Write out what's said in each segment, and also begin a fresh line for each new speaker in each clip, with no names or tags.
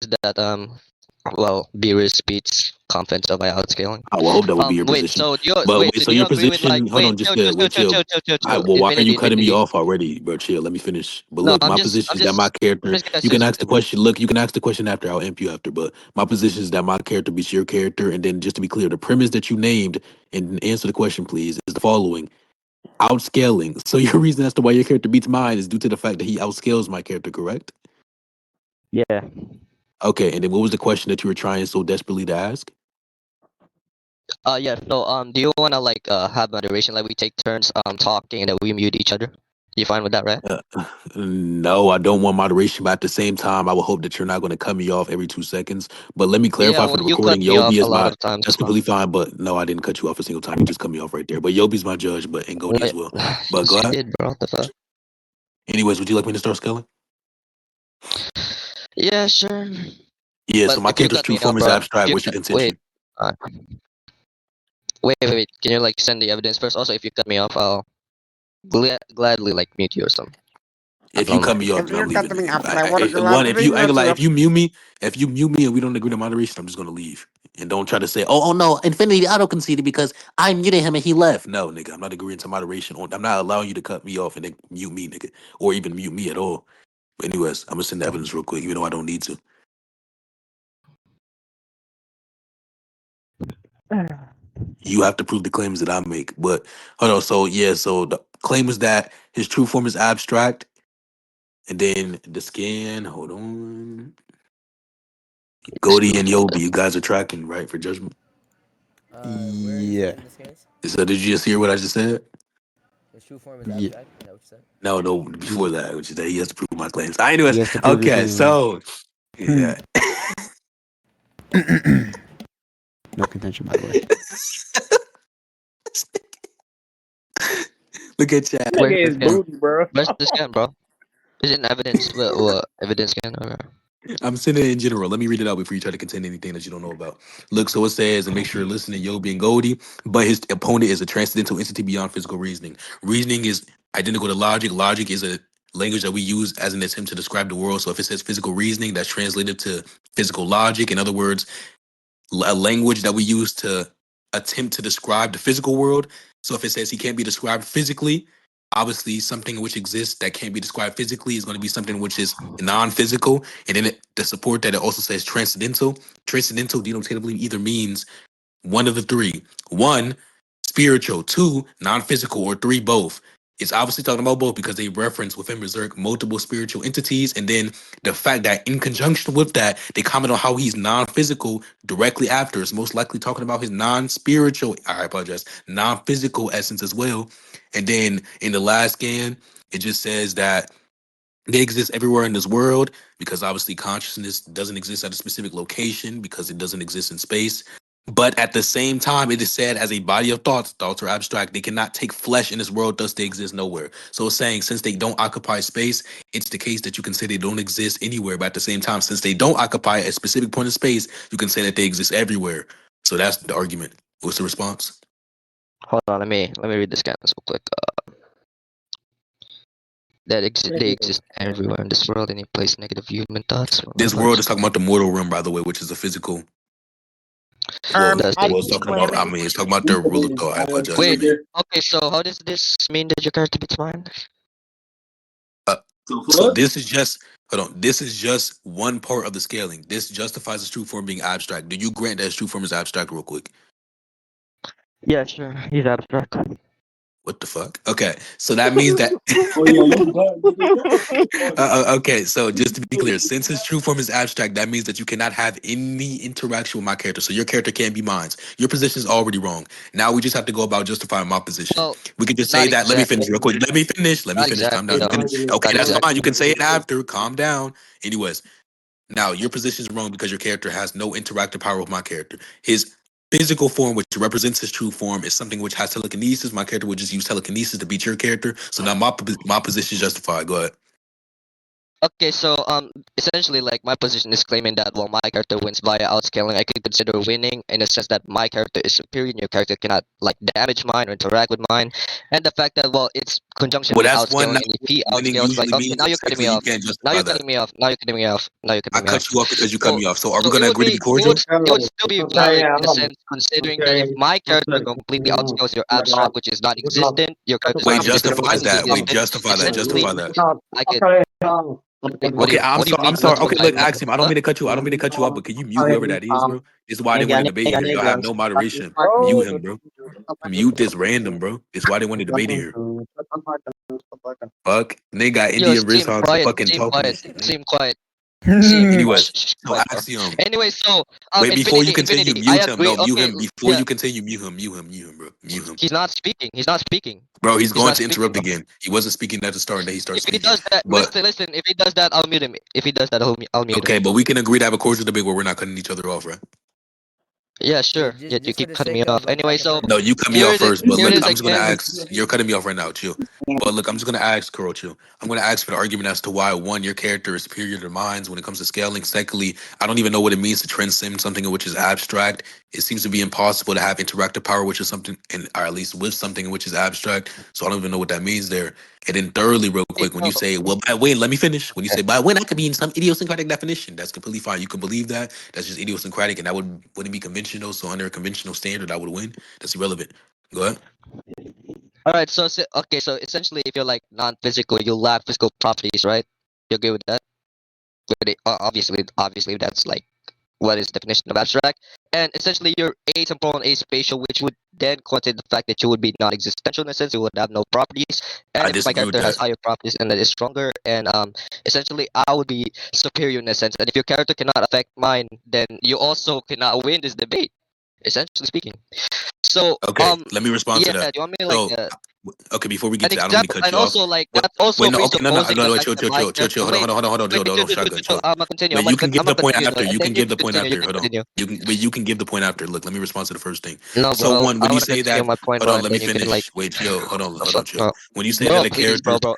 that well, Beerus beats Conventional by outscaling.
I will hope that would be your
Wait.
position.
So do you
But
wait?
wait, so
Do you
your
agree with like
position, hold
wait?
on, just
Chill,
chill,
chill, chill,
wait,
chill,
chill.
chill, chill, chill, chill.
Well, why are you
Infinity,
cutting me
infinity.
off already, bro? Chill, let me finish. But
No,
look, my position
I'm
is that my
just,
character,
gonna
you can
say
ask the question. Look, you can ask the question after. I'll imp you after. But my position is that my character beats your character. And then just to be clear, the premise that you named and answer the question, please, is the following. Outscaling. So your reason as to why your character beats mine is due to the fact that he outscales my character, correct?
yeah.
Okay, and then what was the question that you were trying so desperately to ask?
Yeah. So do you wanna like have moderation? Like we take turns talking and then we mute each other. You fine with that, right?
Uh, no, I don't want moderation, but at the same time, I would hope that you're not going to cut me off every 2 seconds. But let me
Yeah.
clarify for
Well,
the
you cut
recording.
me off
Yobi
a
is
lot
my.
of times.
That's completely fine. But no, I didn't cut you off a single time. You just cut me off right there. But Yobi's my judge, but and Goldie as
Wait.
well. But
Yes,
go
you
ahead.
did, bro. What the fuck?
Anyways, would you like me to start scaling?
Yeah, sure.
Yeah. So
But
my
if you
character's
cut
true
me off,
form is
bro. If
abstract.
you
What's your
wait.
contention?
Uh, wait. Can you like send the evidence first? Also, if you cut me off, I'll gladly like mute you or something. I
If you
don't
cut
mind.
me off,
If
then I'm
you
leaving,
cut me
nigga.
off, I would
One, if
gladly
you ain't gonna
mute
lie,
you.
if you mute me and we don't agree to moderation, I'm just gonna leave. And don't try to say, oh no, Infinity auto conceded because I muted him and he left. No, nigga, I'm not agreeing to moderation. I'm not allowing you to cut me off and then mute me, nigga, or even mute me at all. But anyways, I'm gonna send the evidence real quick, even though I don't need to. You have to prove the claims that I make. But hold on, so yeah, so the claim is that his true form is abstract, and then the scan. Hold on. Goldie and Yobi, you guys are tracking, right, for judgment?
Where are you
Yeah.
saying this case?
So did you just hear what I just said?
His true form is
Yeah.
abstract. Is that what you said?
No, before that, which is that he has to prove my claims. Anyways,
He has to prove your
okay,
claim.
so yeah.
No contention, by the way.
Look at chat.
Where's
Nigga
the
is
scan?
booty, bro.
Where's the scan, bro? Is it an evidence? What evidence scan? Or...
I'm sending it in general. Let me read it out before you try to contend anything that you don't know about. Look, so it says, and make sure you're listening, Yobi and Goldie, but his opponent is a transcendental entity beyond physical reasoning. Reasoning is identical to logic. Logic is a language that we use as an attempt to describe the world. So if it says physical reasoning, that's translated to physical logic. In other words, a language that we use to attempt to describe the physical world. So if it says he can't be described physically, obviously something which exists that can't be described physically is going to be something which is non-physical. And then the support that it also says transcendental. Transcendental denotatively either means one of the three. One, spiritual. Two, non-physical. Or three, both. It's obviously talking about both because they reference within Berserk multiple spiritual entities. And then the fact that in conjunction with that, they comment on how he's non-physical directly after. It's most likely talking about his non-spiritual, I apologize, non-physical essence as well. And then in the last scan, it just says that they exist everywhere in this world because obviously consciousness doesn't exist at a specific location because it doesn't exist in space. But at the same time, it is said as a body of thoughts, thoughts are abstract. They cannot take flesh in this world, thus they exist nowhere. So it's saying since they don't occupy space, it's the case that you can say they don't exist anywhere. But at the same time, since they don't occupy a specific point of space, you can say that they exist everywhere. So that's the argument. What's the response?
Hold on, let me read the scans real quick. They exist everywhere in this world. Any place negative human thoughts.
This world is talking about the mortal realm, by the way, which is a physical. Well,
Does
I
they
well, it's
keep
talking about. I
claiming.
mean, it's talking about the rule of thought. I apologize for
wait?
me.
Okay, so how does this mean that your character beats mine?
Uh, so this is just hold on. This is just one part of the scaling. This justifies his true form being abstract. Do you grant that his true form is abstract, real quick?
Yeah, sure. He's abstract.
What the fuck? Okay, so that means that. Okay, so just to be clear, since his true form is abstract, that means that you cannot have any interaction with my character. So your character can't be mine. Your position is already wrong. Now we just have to go about justifying my position.
Well,
We could just say
not
that. Let me
exactly.
finish real quick. Let me finish. Let me
Not
finish. Calm
exactly
down. You
though.
can. Okay,
Not
that's
exactly.
fine. You can say it after. Calm down. Anyways, now your position is wrong because your character has no interactive power with my character. His physical form, which represents his true form, is something which has telekinesis. My character would just use telekinesis to beat your character. So now my position is justified. Go ahead.
Okay, so essentially, like my position is claiming that while my character wins via outscaling, I could consider winning in the sense that my character is superior and your character cannot like damage mine or interact with mine, and the fact that well, it's conjunction
Well,
with
that's one.
outscaling
Not
and if
what
he
winning
outscales, like
usually
okay,
means.
now you're cutting me
Respectfully, you
off.
can't
Now
justify
you're
that.
cutting me off. Now you're cutting me off. Now you're
I
cutting me
cut
off.
you off because you cut
So,
me off. So are we
so
gonna agree to be cordial?
it would still be valid in a sense, considering that if my character completely outscales your abstract, which is non-existent, your character's
Wait,
non-existent or
justifies that. Wait,
quasi-existent,
justify that.
essentially,
Justify that.
I could. Wait,
Okay, I'm
what do you
sorry.
mean
I'm sorry. Okay,
justify
look,
what?
Axiom. I don't
Huh?
mean to cut you. I don't mean to cut you off, but can you mute whoever that is, bro? This is why they want to debate here. Y'all have no moderation. Mute him, bro. Mute this random, bro. This is why they want to debate here. Fuck. They got
Yo,
Indian wrist
seem
on
quiet,
fucking
seem
talking
quiet,
and shit, man.
seem quiet, seem
Anyways,
quiet,
so
quiet, bro.
Axiom.
Anyway, so
Wait, before you
infinity,
continue,
infinity. I
mute him.
agree.
No, mute
Okay,
him. Before
yeah,
you continue, mute him. Mute him. Mute him, bro. Mute him.
he's not speaking. He's not speaking.
Bro, he's
He's
going
not
to
speaking,
interrupt
bro.
again. He wasn't speaking at the start, and then he starts
If he
speaking.
does that,
But
listen. If he does that, I'll mute him. If he does that, I'll mute him.
okay, but we can agree to have a cordial debate where we're not cutting each other off, right?
Yeah,
Yeah,
sure. Yet you
just for
keep
the
cutting me
sake
off.
of
Anyway,
back and
so
forth.
No, you cut me
here
off
it is.
first, but
Here it
look,
is
I'm just gonna
again.
ask. You're cutting me off right now. Chill. But look, I'm just gonna ask, Kuro, chill. I'm gonna ask for the argument as to why one, your character is superior to mine when it comes to scaling. Secondly, I don't even know what it means to transcend something which is abstract. It seems to be impossible to have interactive power, which is something, and or at least with something which is abstract. So I don't even know what that means there. And then thirdly, real quick, when you
Oh,
say, well, by when, let me finish. When you say by when, that could be in some idiosyncratic definition. That's completely fine. You can believe that. That's just idiosyncratic, and that wouldn't be conventional. So under a conventional standard, I would win. That's irrelevant. Go ahead.
all right. So okay. So essentially, if you're like non-physical, you lack physical properties, right? You agree with that? But obviously, that's like what is the definition of abstract? And essentially, you're atemporal and aspatial, which would then contain the fact that you would be non-existential in a sense. You would have no properties.
I
And if my
disagree with
character has
that.
higher properties and that is stronger, and essentially, I would be superior in a sense. And if your character cannot affect mine, then you also cannot win this debate. Essentially speaking. So
Okay, let me respond to
yeah. Do
that.
you want me to like
So, okay, before we get
an
to that, I don't mean to
example?
cut
And
you off.
also like
What?
that's also
Wait, no, okay, no, no,
presupposing
no,
the
no,
fact
chill,
that
chill,
my
chill, chill, chill.
character.
Hold on,
Wait,
hold on, hold on, hold on,
wait,
chill, hold on, shotgun, chill.
I'm gonna continue.
Wait, you can give
I'm
the
gonna
point
continue,
after.
and
You
then
can
you
give
can
the point
continue. You
after.
can
Hold on.
continue.
You can wait. You can give the point after. Look, let me respond to the first thing.
No,
So
bro.
one,
I
when you
want to
say
continue
that,
my point,
hold
bro,
on,
and
let me
then you can like.
finish. Wait, chill. Hold on, chill.
No,
When you say that
bro,
a
please,
character, bro,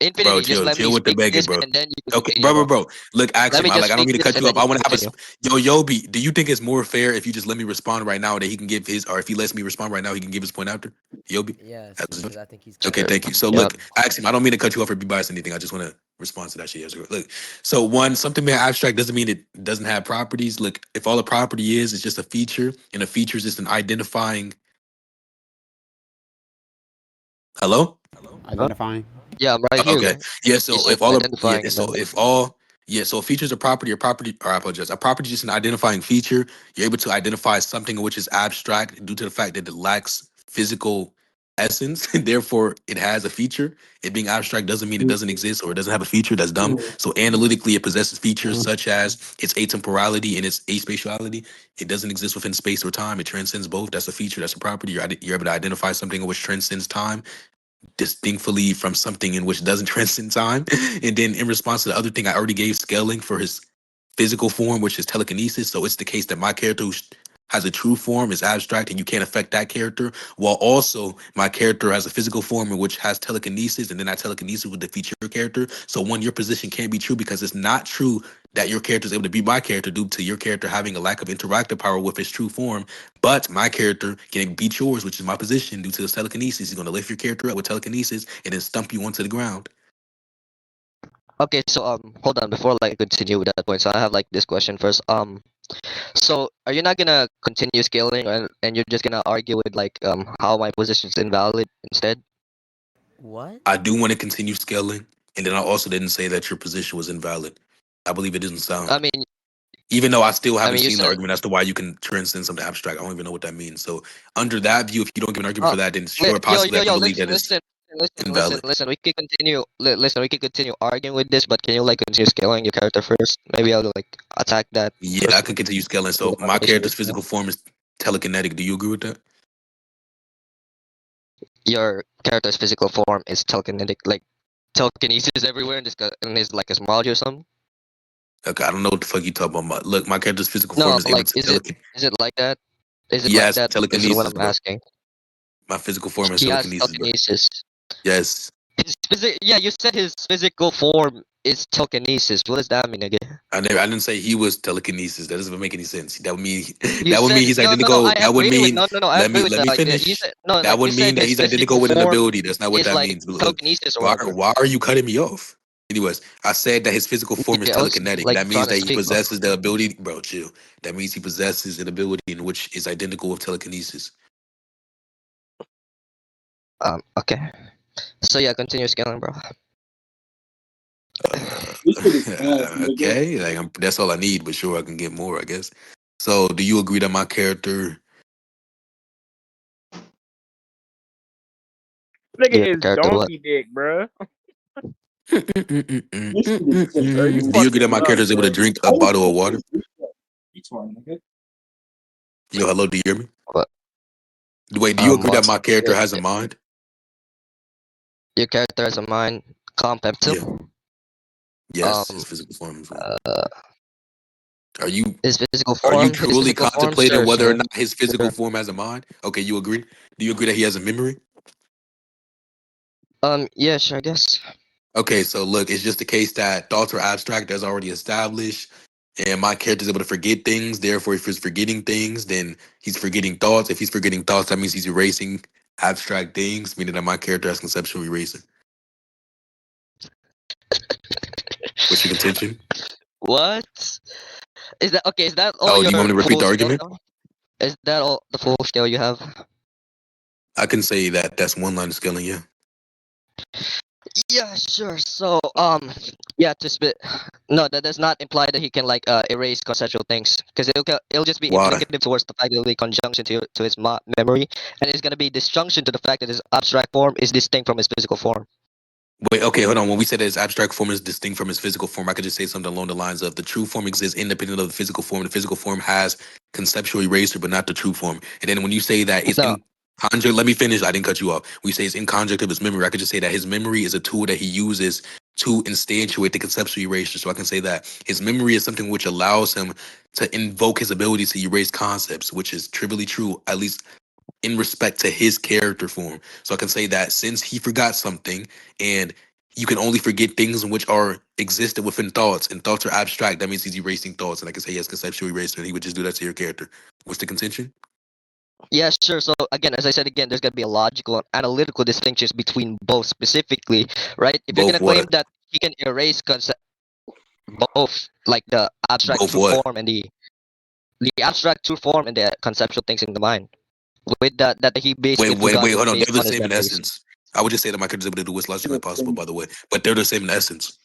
Infinity. Just
chill,
let me
chill with the
speak
begging,
this,
bro.
and then you can
Okay,
continue,
bro, bro,
bro.
bro. Look,
Let
Axiom,
me just
I don't
speak
mean to
this,
cut
and
you
then
up.
you
I
can
want to have a
continue.
yo, Yobi. Do you think it's more fair if you just let me respond right now that he can give his, or if he lets me respond right now, he can give his point after? Yobi.
Yes, because I think he's
Okay,
cutting
Sure.
you
thank you.
off.
So
Yeah.
look, Axiom, I don't mean to cut you off or be biased or anything. I just want to respond to that shit. Yes, look, so one, something being abstract doesn't mean it doesn't have properties. Look, if all a property is just a feature, and a feature is just an identifying. Hello?
Huh?
Identifying.
Yeah, I'm right here.
Okay. Yeah.
You
So
said
if all of yeah,
identifying, and
so
then
if all yeah, so a feature is a property, or I apologize, a property is just an identifying feature. You're able to identify something which is abstract due to the fact that it lacks physical essence, and therefore it has a feature. It being abstract doesn't mean it doesn't exist or it doesn't have a feature. That's dumb. So analytically, it possesses features such as its atemporality and its aspatiality. It doesn't exist within space or time. It transcends both. That's a feature. That's a property. You're able to identify something which transcends time distinctly from something in which doesn't transcend time. And then in response to the other thing, I already gave scaling for his physical form, which is telekinesis. So it's the case that my character who has a true form is abstract and you can't affect that character, while also my character has a physical form in which has telekinesis, and then that telekinesis would defeat your character. So one, your position can't be true because it's not true that your character is able to be my character due to your character having a lack of interactive power with its true form. But my character can beat yours, which is my position, due to his telekinesis. He's going to lift your character up with telekinesis and then stump you onto the ground.
okay. So hold on before like continue with that point. So I have like this question first. So are you not gonna continue scaling, and you're just gonna argue with like how my position is invalid instead?
What?
I do want to continue scaling. And then I also didn't say that your position was invalid. I believe it isn't
I
sound.
mean,
Even though I still haven't
you
seen the
said.
argument as to why you can transcend something abstract. I don't even know what that means. So under that view, if you don't give an argument
Uh,
for that, then sure,
yo,
possibly
yo,
I can
yo,
believe that
listen,
it's
listen,
invalid.
listen. We can continue. Listen, we can continue arguing with this, but can you like continue scaling your character first? Maybe I'll like attack that
Yeah, I
first.
can continue scaling.
The
So my
foundation
character's
with
physical form is telekinetic. Do you agree with that?
your character's physical form is telekinetic, like telekinesis everywhere in this in his like cosmology or something.
Okay, I don't know what the fuck you talking about. Look, my character's physical form
No,
is able
like
to telekin.
is it like that? Is it like
Yes,
that? Is what
telekinesis,
I'm
bro.
asking.
My physical form is
He has
telekinesis, bro.
telekinesis.
Yes.
Yeah, you said his physical form is telekinesis. What does that mean again?
I didn't say he was telekinesis. That doesn't make any sense. That would mean
You said
he's
no.
identical.
I
That would
agree with
mean
no. I agree with
let me
that. You
finish.
said no.
That
Like
would
you
mean
said,
that
his
he's identical
physical
with an
form
ability. That's not what
is
that
like
means. Look,
telekinesis or whatever.
why are you cutting me off? Anyways, I said that his physical form is
Yeah, I was
telekinetic.
like
That means
trying to
that he
speak, bro.
possesses the ability, bro. Chill. That means he possesses an ability in which is identical with telekinesis.
Okay. So yeah, continue scaling, bro.
This shit is ass, nigga.
Okay, like that's all I need. But sure, I can get more, I guess. So, do you agree that my character?
Nigga
Your
is
character what?
donkey dick, bruh.
This shit is sick, bro. You
Do you agree that
fucking
my
nuts,
character is able to
bro.
drink a
Why the
bottle of
fuck
water?
is this one, nigga?
Yo, hello, do you hear me?
What?
Wait, do you agree that
What?
my character has a mind?
Your character has a mind.
Yeah.
Conceptual.
Yes, his physical form as well.
Uh,
Are you
his physical
are you
form. His
truly
physical form.
contemplating
Sure,
whether or
sure,
not his physical
sure.
form has a mind? Okay, you agree? Do you agree that he has a memory?
Yeah, sure. I guess.
Okay, so look, it's just the case that thoughts are abstract, as already established, and my character is able to forget things. Therefore, if he's forgetting things, then he's forgetting thoughts. If he's forgetting thoughts, that means he's erasing abstract things, meaning that my character has conceptual erasing. What's your contention?
What? Is that okay? Is that all
Oh, do you want
your
me to repeat
full
the
scale
argument?
now? Is that all the full scale you have?
I can say that that's one line of scaling, yeah.
Yeah, sure. So, yeah, to spit. No, that does not imply that he can like erase conceptual things, because it'll just be
Why?
implicative towards the fact that it'll be conjunction to his memory, and it's gonna be disjunction to the fact that his abstract form is distinct from his physical form.
Wait, okay, hold on. When we said that his abstract form is distinct from his physical form, I could just say something along the lines of the true form exists independent of the physical form. The physical form has conceptual erasure, but not the true form. And then when you say that it's
No,
in conjunct, let me finish. I didn't cut you off. When you say it's in conjunct of his memory, I could just say that his memory is a tool that he uses to instantiate the conceptual erasure. So I can say that his memory is something which allows him to invoke his ability to erase concepts, which is trivially true, at least in respect to his character form. So I can say that since he forgot something, and you can only forget things which are existed within thoughts, and thoughts are abstract, that means he's erasing thoughts. And I can say he has conceptual erasure, and he would just do that to your character. What's the contention?
yeah, sure. So again, as I said again, there's gonna be a logical and analytical distinctions between both specifically, right? If you're
Both
gonna claim
what?
that he can erase both, like the abstract
Both
true
what?
form and the abstract true form and the conceptual things in the mind, with that he basically forgot
Wait,
is
hold on.
based
They're the
on his
same in
memories.
essence. I would just say that my character is able to do what's logically possible, by the way. But they're the same in essence.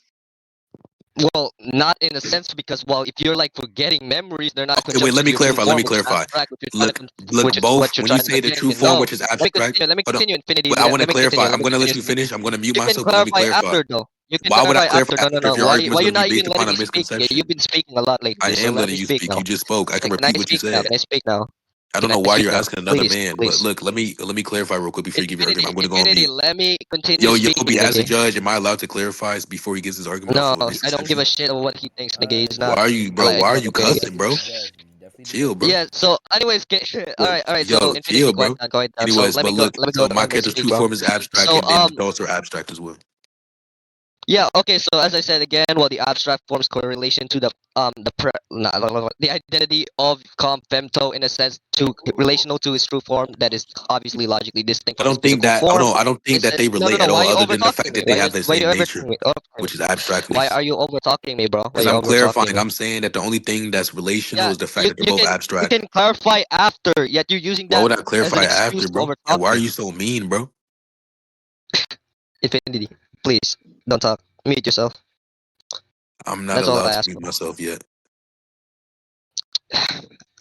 Well, not in a sense, because well, if you're like forgetting memories, they're not
Okay, wait, let
conjunction
me
to your true
clarify. Let
form,
me
which is
clarify.
abstract, which you're trying to
Look, look,
which is
both,
what you're
when you
trying
say
to
the
get
true
into.
form,
No,
which is abstract,
let me
hold on.
continue, Infinity.
But I want to
Let me continue.
clarify.
Let
I'm
me
going to let
continue.
you finish. I'm going to mute
You can
myself, but let me
clarify
clarify.
after, though. You can
Why would I
clarify
clarify
after. No, no,
after if
no.
your argument is
Why
going
you're
to be
not even
based
letting
upon a
me speak?
misconception?
You've been speaking a lot
I
lately, so
am
let
letting
me
you
speak
speak.
now.
You just spoke. I can
Can I
repeat what you
speak now?
said.
Can I speak now?
I don't
Can
know
I
why
speak
you're
now?
asking another
Please,
man, but
please.
look, let me clarify real quick before you give your argument.
Infinity,
I'm going to go on
Infinity.
mute.
Let me continue
Yo, be
speaking,
as a
nigga.
judge. Am I allowed to clarify before he gives his argument off
No,
of a
I don't give
misconception?
a shit of what he thinks, nigga. He's
Alright,
Why
not
are you, bro?
like
Why are
again,
you
okay.
cussing, bro?
definitely be judged. Definitely be
Chill,
judged.
bro.
Yeah. So, anyways, all right. So,
Chill,
Infinity, quiet
bro.
down, quiet down. So,
Anyways, but look,
let me go
so my
ahead and
character's
speak,
true
bro.
form is abstract,
So,
and then the thoughts are abstract as well.
yeah. Okay. So, as I said again, well, the abstract forms correlation to the identity of Femto in a sense to relational to his true form that is obviously logically distinct
I
from his
don't think
physical
that. Hold
form.
on, I don't think
It's
that they
no, no,
relate
no.
at
Why
all,
are you
other
over
than the
talking
fact
me?
that they have the
Why
same
you over
nature,
talking me?
which is
Why
abstractness.
are you over talking me, bro? Why
Because
are you
I'm
over talking
clarifying.
me?
I'm saying that the only thing that's relational
Yeah,
is the fact that they're both
you
abstract.
can clarify after. Yet you're using
Why
that
would I
as an
clarify
excuse
after,
to
bro?
over
And
talk
why are
me.
you so mean, bro?
Infinity, please don't talk. Mute yourself.
I'm not
That's all I
allowed to
ask
mute
for.
myself yet.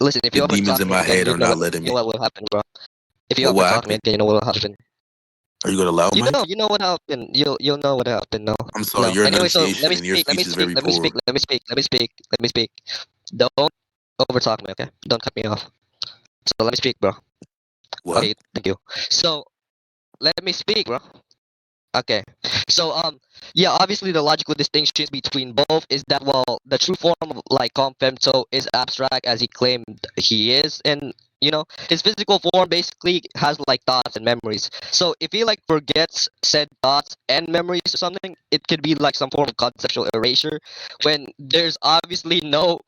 Listen, if
The
you over
demons
talk
in
me
my
again,
head are not letting
you know
me.
what will happen, bro. If you
What
over
will
talk me
happen?
again, you know what will happen.
Are you gonna allow Mike?
You know what happened. You'll know what happened. No,
I'm sorry,
no.
your
Anyway, so
enunciation and your speech is very
let me speak,
poor.
let me speak, let me speak, let me speak. Don't over talk me, okay? Don't cut me off. So let me speak, bro.
What?
Okay, thank you. So let me speak, bro. Okay. So yeah, obviously the logical distinction between both is that well the true form of like Femto is abstract as he claimed he is, and You know, his physical form basically has like thoughts and memories. So if he like forgets said thoughts and memories or something, it could be like some form of conceptual erasure when there's obviously no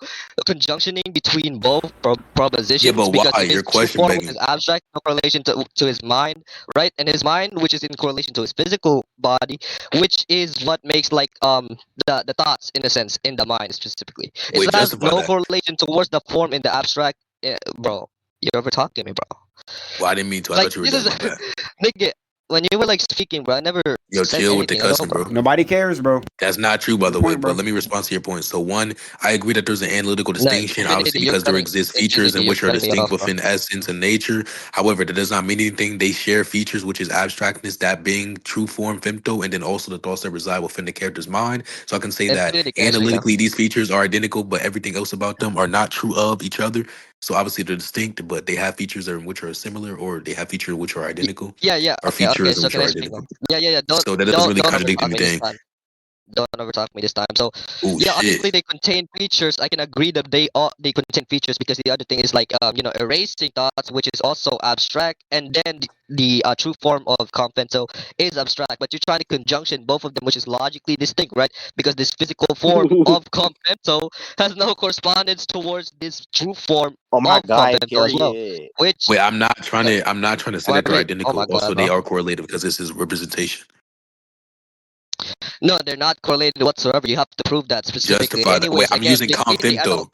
conjunctioning between both
Yeah,
propositions
but
because
why?
if his
Your
true
question
form which
begging.
is abstract, no correlation to his mind, right? And his mind, which is in correlation to his physical body, which is what makes like the thoughts in a sense in the mind specifically. It
Wait,
has
justify
no
that.
correlation towards the form in the abstract, bro. You're over talking me, bro.
Well, I didn't mean to. I
Like
thought you were
this is
done. My bad.
nigga. When you were like speaking, bro, I never
Yo,
said
chill with the
anything at all,
cussing,
bro.
bro.
Nobody cares, bro.
That's not true, by
Good
the way,
point,
but
bro.
let me respond to your point. So, one, I agree that there's an analytical
No,
distinction,
Infinity,
obviously,
you're
because there
cutting.
exist features
Infinity,
in
you're
which are
cutting me
distinct
off, bro.
within essence and nature. However, that does not mean anything. They share features, which is abstractness, that being true form, femto, and then also the thoughts that reside within the character's mind. So, I can say that
Infinity, can I speak now?
analytically, these features are identical, but everything else about them are not true of each other. So, obviously, they're distinct, but they have features that in which are similar, or they have features which are identical,
Yeah, yeah.
or
Okay, okay.
features in
So
which
can
are
I speak now?
identical.
Yeah, yeah, yeah.
So, that doesn't really
Don't
contradict
overtalk me this
anything.
time. Don't overtalk me this time. So
Oh,
yeah,
shit.
obviously they contain features. I can agree that they contain features because the other thing is like erasing thoughts, which is also abstract, and then the true form of Convento is abstract. But you're trying to conjunction both of them, which is logically distinct, right? Because this physical form of Convento has no correspondence towards this true form
Oh my
of
god,
Convento as well,
period.
which
Wait, I'm not trying to say
why
that they're
play? Oh
identical.
my god,
Also, they
bro.
are correlated because this is representation.
No, they're not correlated whatsoever. You have to prove that specifically.
Justify that. Wait,
Anyways,
I'm
again,
using
in the
confemto.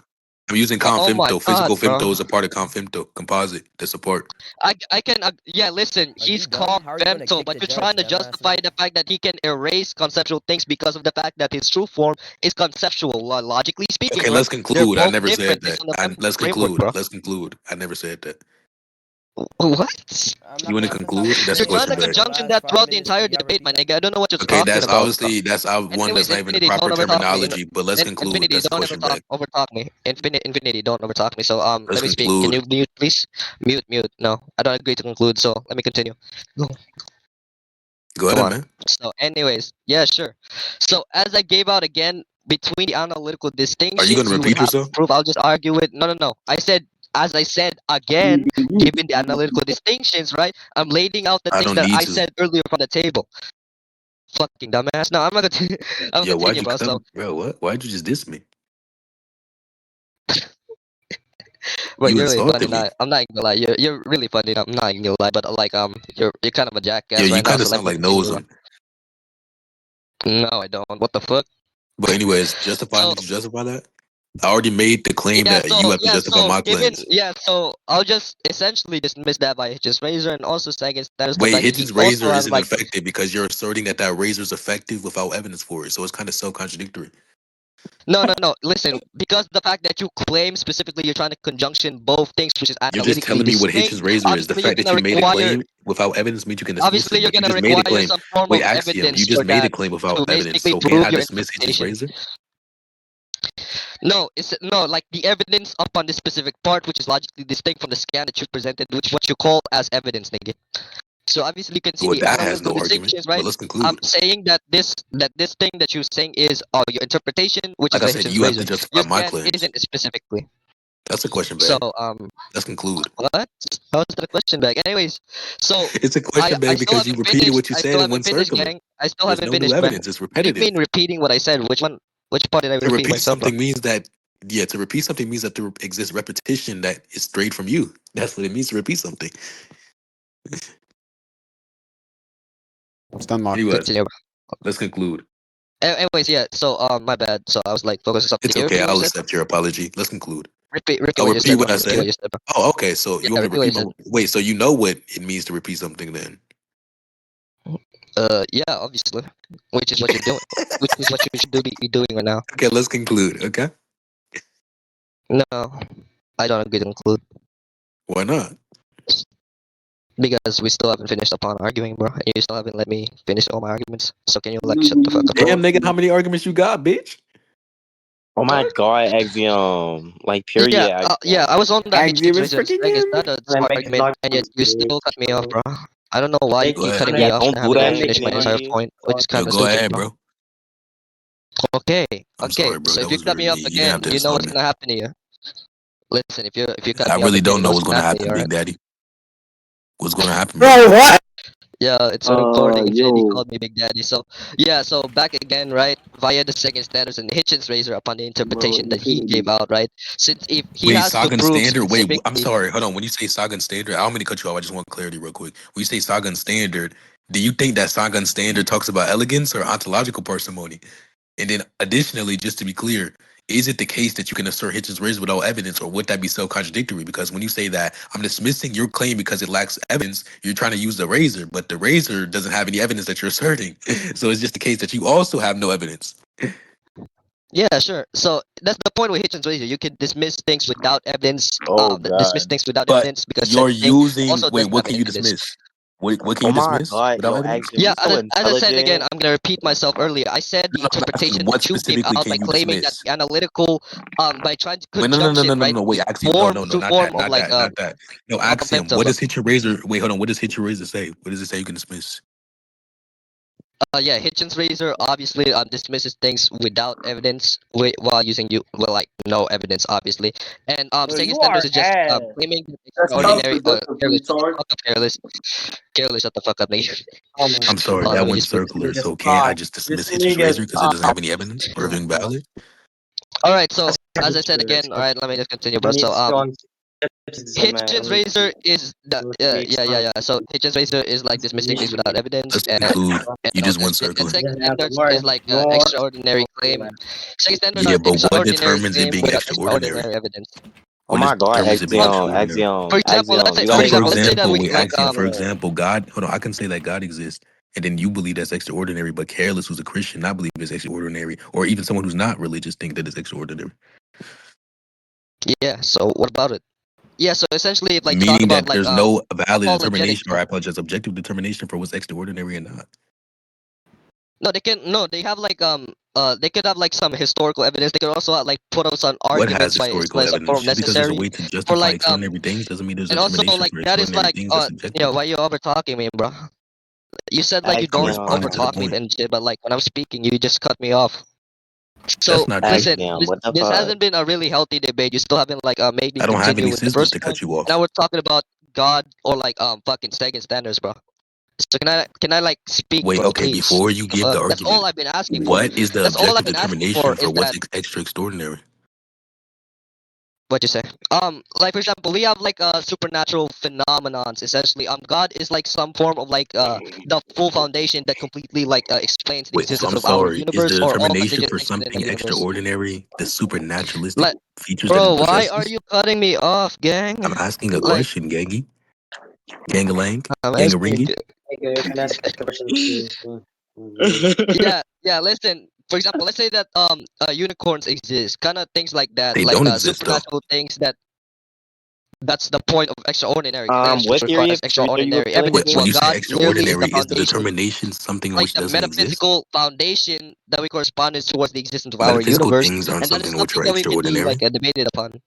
I'm using
oh my
confemto. Physical
god,
femto
bro.
is a part of confemto. Composite. That's a part.
I can yeah. Listen,
Are you
he's
dumb?
calm
How are you gonna
femto,
kick
but
the
you're trying
judge,
to
dumbass
justify
nigga?
the fact that he can erase conceptual things because of the fact that his true form is conceptual. Logically speaking,
Okay,
right?
let's
They're
conclude. I
both
never
different
said
based
that.
on the
Let's
framework,
conclude.
bro.
Let's conclude. I never said that.
What?
I'm
You
not
want
gonna
to
lie. Since I've
conclude?
been
That's a
You're
saying
trying
question
to
for
back.
the
conjunction
last
that
five
throughout the
minutes,
entire
could y'all
debate,
repeat
my
that?
nigga. I don't know what you're
Okay,
talking
that's
about.
obviously that's one
Anyways,
that's not even the
Infinity,
proper
don't overtalk me.
terminology. But let's conclude.
Infinity,
That's a
don't
question back.
overtalk me. Infinity, don't overtalk me. So
Let's
let me speak. Can
conclude.
you mute, please? Mute. No, I don't agree to conclude. So let me continue. Go.
Go
Come
ahead,
on.
man.
So, anyways, yeah, sure. So, as I gave out again between the analytical
Are you going
distinctions,
to
you would
repeat
have
yourself?
to prove. I'll just argue it. No, no, no. As I said again, given the analytical distinctions, right? I'm laying out the
I
things
don't
that
need
I
to.
said earlier from the table. Fucking dumbass. No, I'm not gonna. I'm
Yo, why'd
continue,
you
bro. So,
come, bro? What? Why'd you just diss me?
bro,
You
you're really funny.
insulted me.
Now, I'm not gonna lie. You're really funny. I'm not gonna lie, but like you're kind of a
Yeah,
jackass
you
right now.
kind of
So let
sound
me
like
continue, bro.
nosing.
No, I don't. What the fuck?
But anyways, justify.
So
Did you justify that? I already made the claim
yeah,
that
so
you have to
yeah,
justify
so
my
given
claims.
yeah, so I'll just essentially dismiss that by Hitchens razor and also second status because
Wait,
like he
Hitchens
also
razor
has
isn't
like
effective because you're asserting that that razor is effective without evidence for it. So it's kind of self-contradictory.
no. Listen, because the fact that you claim specifically you're trying to conjunction both things, which is
You're just
analytically
telling me what
distinct.
Hitchens razor is. The
Obviously, you're
fact that
gonna
you made a
require
claim without evidence means you can dismiss
obviously
it.
you're
But you
gonna
just made a
require
claim.
some form
Wait,
of
Axiom, you
evidence
just
for
made a
that
claim
to
without evidence.
basically
So can
prove
I
your
dismiss Hitchens
interpretation.
razor?
No, it's no like the evidence upon this specific part, which is logically distinct from the scan that you presented, which is what you call as evidence, nigga. So obviously you can see
Well,
the
that has
analytical
no argument.
distinctions,
But
right?
let's
I'm
conclude.
saying that this thing that you're saying is your interpretation, which is
Like I
the
said,
Hitchens
you have to
razor.
justify
Your
my
scan
claims.
isn't specifically.
That's a question
So
bag. Let's conclude.
what? How's the question back? Anyways, so
It's a question
I
bag
still
because you
haven't
repeated
finished.
what you
I
said
still
in one
haven't finished,
circular.
gang. I still
There's
haven't
no new
finished, man.
evidence. It's
What do you mean
repetitive.
repeating what I said? Which part did I
To
repeat
repeat
myself, bro?
something means that, yeah, to repeat something means that there exists repetition that is straight from you. That's what it means to repeat something.
It's done, Mark.
Anyways,
Continue.
let's conclude.
Anyways, yeah. So my bad. So I was like focusing on something.
It's
Can you
okay.
repeat what you
I'll
said?
accept your apology. Let's conclude.
Repeat
I'll
what you
repeat
said, bro.
what I
Repeat what
said.
you said, bro.
Oh, okay. So you
Yeah,
want me to
repeat what you
repeat
said.
my wait? So you know what it means to repeat something then?
Yeah, obviously. Which is what you're doing. Which is what you should be doing right now.
Okay, let's conclude. Okay,
No, I don't agree to conclude
why not?
because we still haven't finished upon arguing, bro. And you still haven't let me finish all my arguments. So can you like shut the fuck up, bro?
Damn, nigga, how many arguments you got, bitch?
Oh my
Fuck.
god, Axiom. Like,
Yeah,
period,
yeah.
Axiom.
I was on that
Axiom
Hitchens
is
razor
freaking
saying it's
him.
not a
Trying to
smart
make
argument, and yet
arguments,
you still cut me off,
bitch.
bro. I don't know why you keep
Nigga,
cutting me off
don't
and
do
having
that,
me finish my entire
nigga.
point, which is
Yo,
kind of
go
stupid,
ahead,
bro.
bro.
Okay,
I'm
okay.
sorry, bro.
So
That
if you
was
cut
very
me
me.
off
You didn't have
again,
to
you know
insult
what's
me.
gonna happen to you. Listen, if you cut
I
me off
really
and say
don't know
what's
what's gonna
Matthew,
happen,
alright?
Big Daddy. What's gonna happen,
Bro,
bro?
what?
Yeah, it's on recording. JD
Yo.
called me Big Daddy. So yeah, so back again, right? Via the second standards and Hitchens razor upon the interpretation that he gave out, right? Since if he
Wait,
has to
Sagan
prove
Standard. Wait, I'm
specifically,
sorry. Hold on. When you say Sagan Standard, I don't mean to cut you off. I just want clarity real quick. When you say Sagan Standard, do you think that Sagan Standard talks about elegance or ontological parsimony? And then additionally, just to be clear, is it the case that you can assert Hitchens razor without evidence, or would that be self-contradictory? Because when you say that I'm dismissing your claim because it lacks evidence, you're trying to use the razor, but the razor doesn't have any evidence that you're asserting. So it's just the case that you also have no evidence.
yeah, sure. So that's the point with Hitchens razor. You can dismiss things without evidence.
Oh
Dismiss
god.
things without
But
evidence because
you're
said thing
using
also
wait,
doesn't
what
have
can
any
you
evidence.
dismiss? What can
Oh
you
my
dismiss
god,
without
yo,
evidence?
Axiom,
Yeah,
you so
as I said again,
intelligent.
I'm gonna repeat myself earlier. I said the
No, I'm asking
interpretation
what
that you gave
specifically
out by
can you
claiming that
dismiss?
the analytical, by trying to
Wait, no, no, no, no,
conjunction,
no,
right,
no. Wait, Axiom, no, no,
form
no,
to
not
form
that,
of
not
like
that, not that. No,
of
Axiom.
Femto,
What
bro.
does hit your razor? Wait, hold on. What does hit your razor say? What does it say you can dismiss?
Yeah, Hitchens razor obviously dismisses things without evidence while using like no evidence obviously, and
Bro,
second
you
standards
are
is just
ass.
claiming
That's
Wait,
extraordinary
toxic. What the
careless. Shut the
retard?
fuck up, careless. Shut the fuck up, nigga.
Oh my
I'm sorry,
Let
that
me
went
just fix.
this
circular.
nigga's
So can't I
pop.
just
This
dismiss Hitchens
nigga's
razor because it doesn't
pop.
have any evidence or being valid?
All right, so
That's
as I said again, all right, let me just continue, bro.
he
So
needs to go on skepticism
Hitchens
and
razor is the yeah. So Hitchens razor is like dismissing things without evidence
Let's
and
conclude. You
all
just
this
went
shit. And
circular.
second
doesn't have the
standards is
word
like
nor
extraordinary claim. Second standards
Yeah,
are
but what
extraordinary
determines it
claim
being
without
extraordinary?
extraordinary evidence.
Oh
What
my god,
determines it being
Um,
Axiom,
extraordinary?
for
Axiom,
example,
Axiom. You
So,
gotta
for
get
for
example,
some
let's say that
example,
we
wait,
like
Axiom, for example, God, hold on, I can say that God exists, and then you believe that's extraordinary, but Careless, who's a Christian, not believe it's extraordinary, or even someone who's not religious think that it's extraordinary.
yeah. So what about it? Yeah. So essentially, like talk
Meaning
about
that
like
there's no valid
apologetics.
determination, or I apologize, objective determination for what's extraordinary and not.
No, they have like they could have like some historical evidence. They could also like put out some
What has
arguments
historical
by some form
evidence?
of
Just because there's a
necessary
way to
for
justify
like
extraordinary things doesn't mean there's a
and also
determination
like
for
that is
extraordinary
like
things that's subjective.
why you over talking me, bro? You said like you
I'm
don't
responding
over
to the
Axiom,
talk me
point.
and shit, but like when I'm speaking, you just cut me off.
That's
So
not true.
listen,
Axiom. What the
this
fuck?
hasn't been a really healthy debate. You still haven't like made me
I don't have
continue
any
with the
scissors
first
to
point.
cut you
Now
off.
we're talking about God or like fucking second standards, bro. So can I like speak,
Wait,
bro?
okay,
Please.
before you
The
give the
fuck? That's all
argument,
I've been asking for.
what is the
That's all I've
objective
been asking for
determination for
is
what's
that
extra extraordinary?
what you say. Like for example, we have like supernatural phenomenons. Essentially, God is like some form of like the full foundation that completely like explains the
Wait, so
existence
I'm
of our
sorry. Is
universe
the
or all
determination
contingent
for
things within the
something
universe.
extraordinary the supernaturalistic
Like,
features that it
bro, why are
possesses?
you cutting me off, gang?
I'm asking a
Like,
question, Gangy. Gangalang?
I'm asking.
Gangaringy?
Okay, you can ask the question.
Yeah. Listen, for example, let's say that unicorns exist, kind of things like that,
They
like
don't exist though.
supernatural things that's the point of extraordinary claims, which
What
requires
theory are you
extraordinary
appealing
Wait,
evidence.
when
While
to?
you say
God literally is the
extraordinary, is the
foundation,
determination something in
like
which
the
doesn't exist?
metaphysical foundation that we correspond towards the existence of our
Metaphysical
universe,
things aren't
and that is
something which
something
are
that we can be like
extraordinary.
debated upon.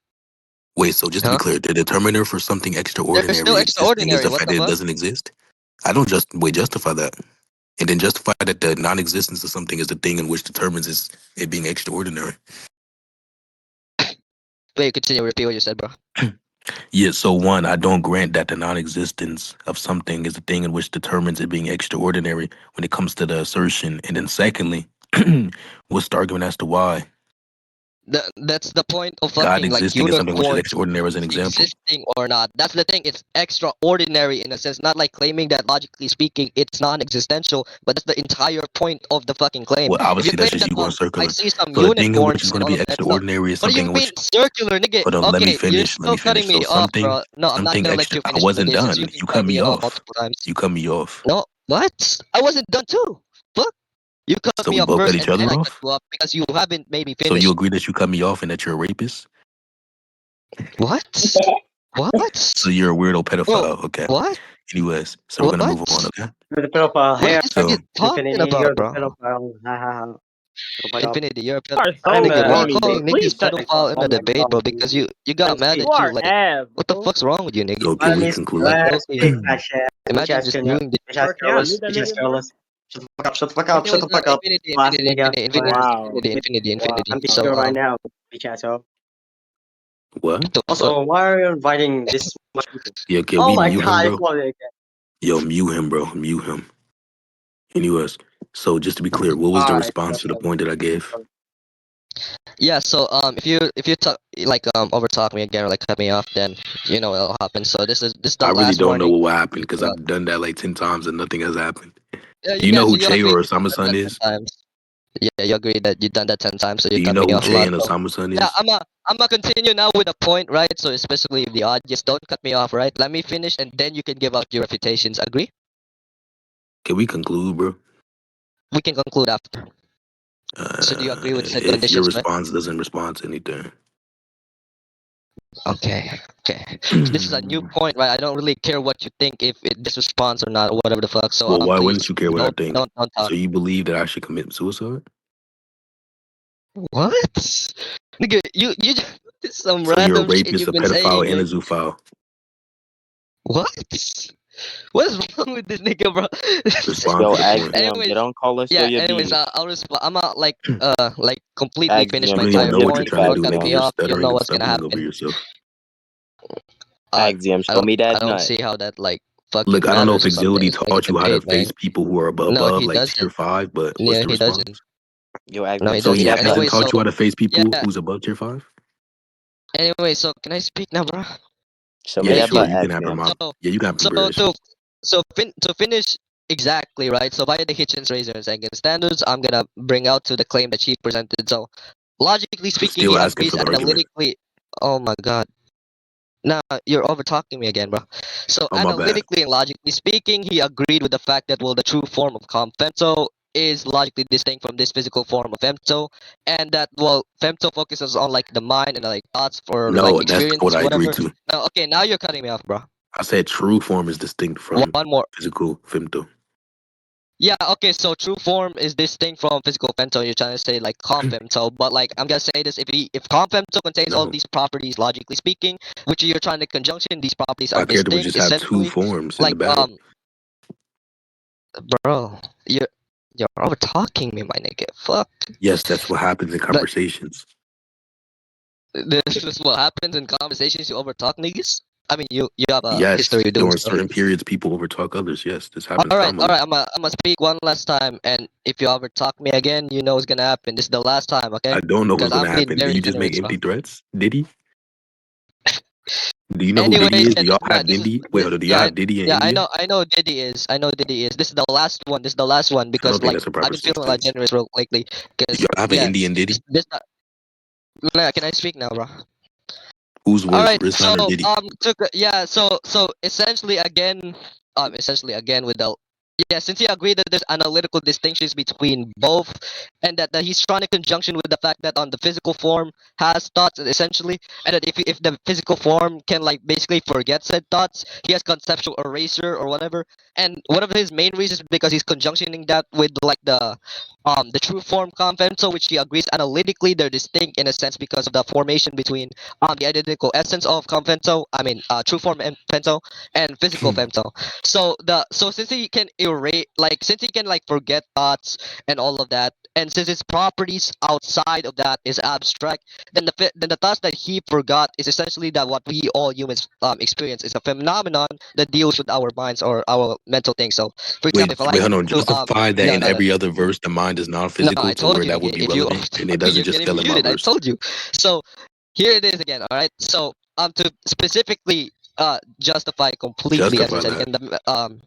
Wait, so just to be
Huh?
clear, the determiner for something
They're still
extraordinary existing is
extraordinary.
the
What
fact
the
that it
fuck?
doesn't exist? I don't justify that. And then justify that the non-existence of something is the thing in which determines it being extraordinary.
Wait, continue. Repeat what you said, bro.
Yeah, so one, I don't grant that the non-existence of something is the thing in which determines it being extraordinary when it comes to the assertion. And then secondly, what's the argument as to why?
That's the point of
God
fucking like
existing is something which is
unicorns
extraordinary as an example.
existing or not. That's the thing. It's extraordinary in a sense, not like claiming that logically speaking it's non-existential, but that's the entire point of the fucking claim.
Well,
If you
obviously that's
claim
just
that
you going
I
circular.
see some
So the thing in which
unicorns
is
and
going to
all
be
of that stuff.
extraordinary is
What do you
something in
mean
which,
circular, nigga?
hold on, let me
Okay, you're
finish. Let
still
me
cutting
finish. So
me off, bro. No, I'm not
something
gonna let
extra.
you
I
finish,
wasn't
nigga, since
done.
you've been
You cut
cutting
me
me off
off.
multiple times.
You cut me off.
No, what? I wasn't done too. Fuck. You cut
So
me
we
off
both cut
first,
each
and then
other
I cut
off.
you off because you haven't made me
So you
finish.
agree that you cut me off and that you're a rapist.
What?
So
What?
you're a weirdo
Bro,
pedophile. Okay.
what?
Anyways, so we're gonna move on.
What?
Okay.
You're the pedophile
What
here.
are you
So
talking
Infinity,
about,
you're the
bro?
pedophile. Ha ha ha. Shut the fuck up.
Infinity, you're a
I'm
pedophile.
the
So
I'm
Nigga, why
the
you
corny, bro.
calling niggas
Please shut.
pedophile in a
I'm the
debate, bro? Because you got
Let's
mad
see.
at
You
you.
are
Like,
ass,
what the
bro.
fuck's wrong with you, nigga?
so can
Let
we
me
conclude?
Like,
slap
okay,
big fat shit. Bitch
imagine
ass
just
killer.
viewing the.
Bitch ass
Yeah,
careless.
mute that
Bitch ass
nigga, bro.
careless. Shut the fuck up. Shut the fuck up. Shut
Anyways,
the fuck up. Last nigga. Last.
Wow.
I'm
Infinity.
beating
So
you right now. Bitch ass hoe.
What?
Also, why are you inviting this much people?
Yeah, can
Oh
we
my
mute him,
god,
bro?
it's one again.
Yo, mute him, bro. Mute him. Anyways, so just to be clear, what was the
Alright,
response to the point that I gave?
Yeah, so if you talk like over talk me again or like cut me off, then you know what'll happen. So this is the
I really
last
don't know
warning.
what will happen because
Uh,
I've done that like 10 times and nothing has happened.
yeah,
Do you know who
you
Che
agree
or
that you've
Osama's
done
son
that
is?
10 times. Yeah, you agree that you've done that 10 times, so you
Do you
cut
know
me
who
off a
Che
lot.
and
So
Osama's son
yeah,
is?
I'm gonna continue now with the point, right? So especially if the audience don't cut me off, right? Let me finish, and then you can give out your refutations. Agree?
Can we conclude, bro?
We can conclude after. So do you agree with said
If your
conditions, right?
response doesn't respond to anything.
Okay, okay. So this is a new point, right? I don't really care what you think if this responds or not or whatever the fuck. So
Well, why
please
wouldn't you care what I think?
don't talk.
So you believe that I should commit suicide?
What? Nigga, you just this is some
So you're a
random shit
rapist,
you've
a
been
pedophile,
saying,
and a
eh?
zoophile.
What? What is wrong with this nigga, bro?
Respond
Yo,
to the point.
Axiom, they
anyways,
don't call us
yeah.
your
Anyways,
beef.
I'll respond. I'm not like completely finish
You
Axiom,
my
don't even
show
entire
me
know
your
what you're
point.
beef,
trying to
Don't
do,
cut
nigga.
me
Axiom.
You're
off. You'll
stuttering
know
and
what's gonna
stumbling over
happen.
yourself.
Axiom,
I
show me
I
that
don't
nut.
see how that like fucking
Look, I don't know
matters
if
or something.
Exility
It's like a
taught you how to
debate,
face
man.
people who are
No,
above
he
like tier
doesn't.
5, but what's
Yeah,
the
he doesn't.
response?
Yo,
No,
Axiom,
he
show
So
me
doesn't.
he
that nut.
hasn't
Anyway,
taught
so
you how to face people
yeah.
who's above tier 5?
Anyway, so can I speak now, bro?
Show me
Yeah,
Thank
that
you.
sure.
butt,
You can have her
Axiom.
mom.
So
Yeah, you can have
so
Beerus.
to finish exactly right. So via the Hitchens razors and standards, I'm gonna bring out to the claim that she presented. So logically
I'm
speaking,
still
he
asking
agrees
for the argument.
analytically. Oh my god. Nah, you're over talking me again, bro. So
Oh, my bad.
analytically and logically speaking, he agreed with the fact that well, the true form of femto is logically distinct from this physical form of femto, and that well, femto focuses on like the mind and like thoughts for like
No, that's not what
experience,
I agreed
whatever.
to.
Now, okay, now you're cutting me off, bro.
I said true form is distinct from
One more.
physical femto.
Yeah, okay, so true form is distinct from physical femto. You're trying to say like femto, but like I'm gonna say this: if femto contains all
No,
these properties, logically speaking, which you're trying to conjunction, these properties are
my character would
distinct.
just have two
Essentially,
forms in the
like
battle.
bro, you're over talking me, my nigga. Fuck.
Yes, that's what happens in
Like
conversations.
this is what happens in conversations. You over talk niggas. I mean, you have a
Yes,
history of doing
during
so.
certain periods, people overtalk others. Yes, this happens
All
commonly.
right. I'm gonna speak one last time, and if you ever talk me again, you know what's gonna happen. This is the last time, okay?
I don't know what's
Because
gonna
I'm being
happen. Did
very
you just make
generous, bro.
empty threats? Did he? Do you know who Diddy
Anyways,
is?
yeah,
Do y'all
nah,
have Diddy? Wait, hold on. Do y'all have Diddy in
yeah,
India?
I know Diddy is. I know Diddy is. This is the last one. This is the last one
I don't
because
think
like
that's a
I've
proper
been feeling like
sentence.
generous real lately.
Do
Because
y'all have an
yeah,
Indian Diddy?
this nah, can I speak now, bro?
Who's
All
worse,
right. So
Rizwan or Diddy?
yeah. So essentially again with the yeah, since he agreed that there's analytical distinctions between both, and that he's trying to conjunction with the fact that on the physical form has thoughts essentially, and that if the physical form can like basically forget said thoughts, he has conceptual erasure or whatever. And one of his main reasons is because he's conjunctioning that with like the true form convento, which he agrees analytically they're distinct in a sense because of the formation between the identical essence of convento, I mean true form and pento and physical femto. So since he can erase like since he can like forget thoughts and all of that, and since his properties outside of that is abstract, then then the thoughts that he forgot is essentially that what we all humans experience is a phenomenon that deals with our minds or our mental things. So for example, if I like
Hold on.
to
Justify that
no
in
no no
every other verse, the mind is
no
non-physical
I
to
told
where
you
that would
again,
be
if you
relevant, and it
talking
doesn't
you're
just
getting
fail in my
muted. I
verse.
told you. So here it is again. All right. So to specifically justify completely as I
Justify
said
that.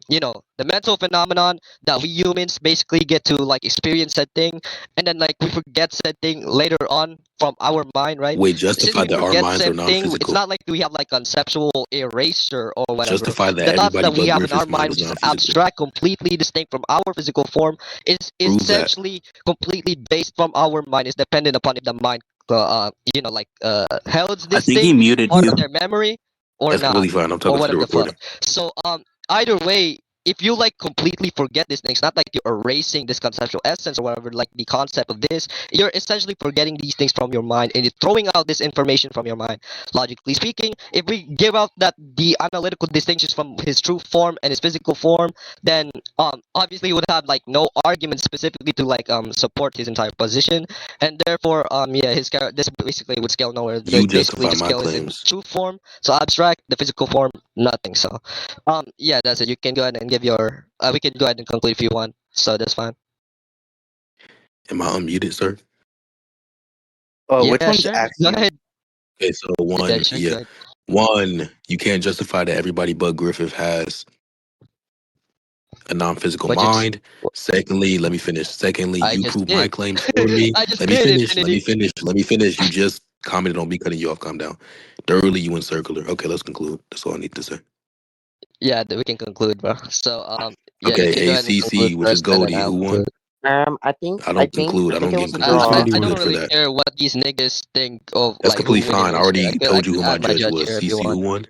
again the mental phenomenon that we humans basically get to like experience that thing, and then like we forget said thing later on from our mind, right?
Wait,
Since
justify
we
that our
forget
minds are
said thing, it's
non-physical.
not like we have like conceptual erasure or whatever.
Justify that
The thoughts
everybody
that we
but
have in our
Griffith's mind
mind,
is
which is
non-physical.
abstract, completely distinct from our physical form, is
Prove that.
essentially completely based from our mind, is dependent upon if the mind held
I
this
think he
thing
muted
part of
you.
their memory or
That's
not,
completely fine. I'm
or
talking to the
whatever the fuck.
recording.
So either way, if you like completely forget these things, not like you're erasing this conceptual essence or whatever, like the concept of this, you're essentially forgetting these things from your mind and you're throwing out this information from your mind. Logically speaking, if we give out that the analytical distinctions from his true form and his physical form, then obviously he would have like no argument specifically to like support his entire position, and therefore yeah, this basically would scale nowhere.
You
Basically
justify
just
my
scale in
claims.
true form, so abstract, the physical form, nothing. So yeah, that's it. You can go ahead and give your. We can go ahead and conclude if you want. So that's fine.
Am I unmuted, sir?
Oh, which
Yeah,
one's
sure. Go
Axiom?
ahead.
Okay, so
Yeah, sure. Go ahead.
one, you can't justify that everybody but Griffith has a non-physical
What you just.
mind. Secondly, let me finish. Secondly,
I
you
just
prove my
did.
claims for me.
I just
Let me
did,
finish. Let me
Infinity.
finish. Let me finish. You just commented on me cutting you off. Calm down. Thirdly, you went circular. Okay, let's conclude. That's all I need to say.
Yeah, we can conclude, bro. So yeah, you can go
Okay,
ahead and conclude
ACC, which is
first, and then
Goldie.
I'll
Who won?
conclude.
I think
I
I
don't
think
conclude.
I
I
think
don't
it
get
was a
conclusions. I'm
draw.
Infinity
too
I don't
good
won.
for
really
that.
care what these niggas think of
That's
like who
completely
winning
fine. I
is here.
already
I
told you who
could
my
add my
judge
judge
was.
here if you
CC, who
want.
won?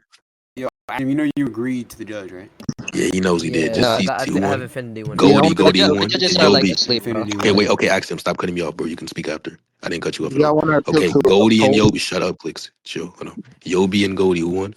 Yo, you know you agreed to the judge, right?
Yeah, he knows he did.
Yeah,
Just
No,
CC, who
I have
won?
Infinity winning.
Yeah,
Goldie, Goldie, who
the
won?
judges
And
are like
Yobi.
asleep, bro.
Infinity
Okay,
won.
wait. Okay, Axiom, stop cutting me off, bro. You can speak after. I didn't cut you off at
yeah, I
all.
want to appeal
Okay,
to a
Goldie and
poll.
Yobi. Shut up, clicks. Chill. Hold on. Yobi and Goldie, who won?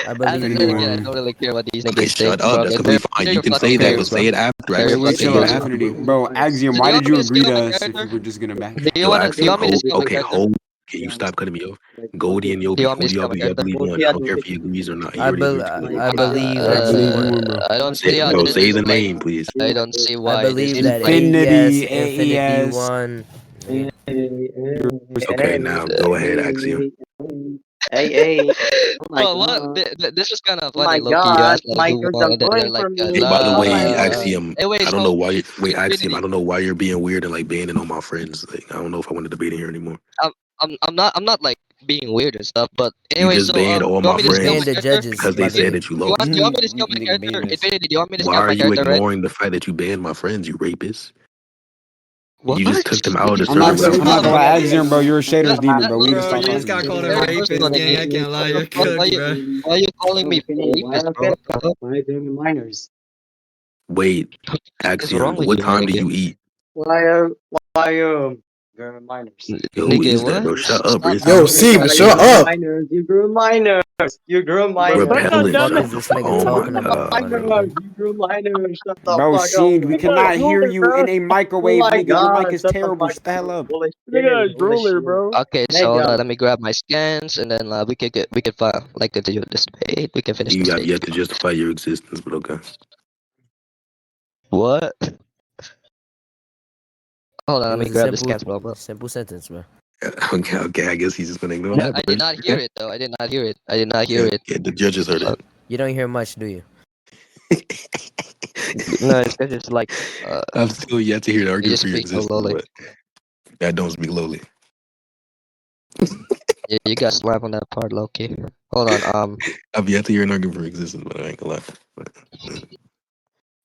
I
As I
believe
Infinity
said
you
again, I
won.
don't
won.
really care what these
Okay,
niggas think,
shut up.
bro.
That's
They're,
completely fine.
they're
You
your
can
fucking
say that,
Okay,
but
peers, bro.
say it after.
They're
Ask
your
him
wait,
to
fucking
say
chill,
it
peers, bro.
Infinity.
after.
Bro, Axiom,
Do
why
you want
did
me
you
to
agree
scale
to
my
us if
character?
we were just gonna back?
Do you
Yo,
want to? Do you
Axiom,
want me to
hold.
scale my
Okay,
character?
hold. Can you stop cutting me off? Goldie and
Do you
Yobi,
want me
who
to
do
scale
y'all
my
believe
character?
won? I don't care if he agrees or not. He already agreed to agree.
I believe
I
that you
believe you
won.
won, bro.
I don't see how
Bro,
this
say
is
the
like.
name, please.
I don't see
I
why this
believe
is
that
like.
Infinity,
Infinity
AES.
won. Nigga.
Okay, now go ahead, Axiom.
Hey, oh my
Well, what?
god.
This is kind of
Oh my
funny, Loki. You
god,
asked like who
Michael's
won, and then they're
annoying
like,
for me.
Hey, by the
Oh
way,
my god.
Axiom,
Hey, wait.
I don't
So
know why. Wait, Axiom, I
Infinity.
don't know why you're being weird and like banning all my friends. Like, I don't know if I want to debate in here anymore.
I'm not like being weird and stuff. But
You
anyway,
just
so
banned all
you want
my
me to
You
scale my
banned
friends
the
character?
judges,
because they
by the
said
way.
that you
You want
lost.
you want me to scale my
Nigga
character?
banned us.
Infinity. Do you want me to
Why
scale
are
my
you
character, right?
ignoring the fact that you banned my friends, you rapist?
What?
You just took them out of the
I'm not
server.
gonna, I'm not gonna lie, Axiom, bro. You're a
That,
shaders demon, bro. We need to
Bro,
stop
you
talking
just
to
got
you.
called a
very
rapist,
personal,
gang. I
nigga.
can't lie,
What the
you're
fuck?
cooked, bro.
Why you calling me
Why
rapist,
are
bro? What the fuck
minors?
Wait,
is wrong
Axiom,
with
what
you, my
time do
nigga?
you eat?
Why are why are very minors?
Yo, who
Nigga,
is that,
what?
bro? Shut up, bro.
Stop
It's
Yo,
asking me
Seba,
questions,
You
shut
bro.
grew
up.
minors. You grew minors. You grew minors.
What the
repellent.
fuck
Shut
is
the
this
fuck.
nigga
Oh my
talking
Minors.
about,
god,
nigga?
bro.
You grew minors. Shut the
Bro,
fuck up.
Sheen, we cannot hear you in a
Oh
microwave,
my
nigga. Your mic
god.
is
Shut the
terrible.
fuck
Shut the hell
up.
up.
Holy
Nigga,
shit. Holy
drooler,
shit.
bro.
Okay, so
Mega.
let me grab my scans, and then we could like continue this debate. We can finish
You
this
have
debate.
yet to justify your existence, but okay.
What? Hold on,
It
let me
was a
grab the scans, bro.
simple sentence, bro.
Okay, okay. I guess he's just gonna ignore
Yeah,
that,
I
bro.
did not hear
Okay.
it though. I did not hear it. I did not hear
Yeah,
it.
yeah. The judges heard it.
You don't hear much, do you?
No, it's because it's like
I'm still yet to hear the
you
argument
just
for your
speak so
existence,
lowly.
but I don't speak lowly.
Yeah, you got slapped on that part, Loki. Hold on.
I've yet to hear an argument for your existence, but I ain't gonna lie. But,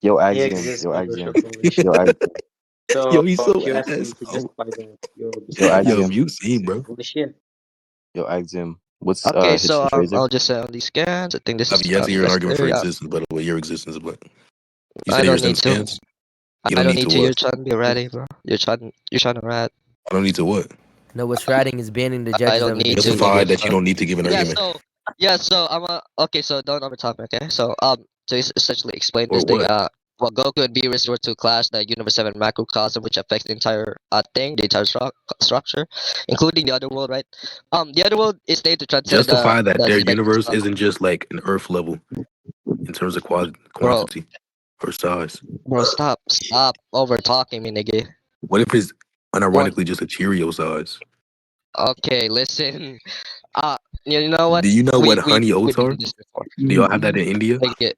Yo,
He
Axiom.
exists,
Yo,
brother.
Axiom.
Holy
Yo,
shit.
Axiom.
So
yo, he's so
you asked
ass.
me to
Oh,
justify that you're
Yo,
beside
yo,
Axiom.
mute scene, bro.
holy shit.
Yo, Axiom. What's
okay, so
Hitchens razor?
I'll just say on these scans. I think this
I've
is
yet to hear an argument for
unnecessary.
existence, by the way. Your existence, but you
I
said your
don't
stem
need to.
scans. You
I
don't
don't
need to
need to.
what?
You're trying to be ratty, bro. You're trying to rat.
I don't need to what?
No, what's writing is banning the
I
judges
don't
of a
need to,
debate.
Justify
nigga.
that you
So
don't need to give an
yeah,
argument,
so okay. So don't overtalk me, okay? So essentially explain
or
this thing.
what?
Well, Goku and Beerus were to clash the Universe 7 macrocosm, which affects the entire thing, the entire structure, including the other world, right? The other world is stated to transcend
Justify that
the
their
dimensions
universe
of
isn't just like an Earth level in terms of
bro,
quantity or size.
bro. Stop over talking me, nigga.
What if it's
One,
unironically just a Cheerio size?
okay, listen. Uh, you know what?
Do you know what honey
We've
oats
been
are?
through this before.
Do y'all have that in India?
Nigga,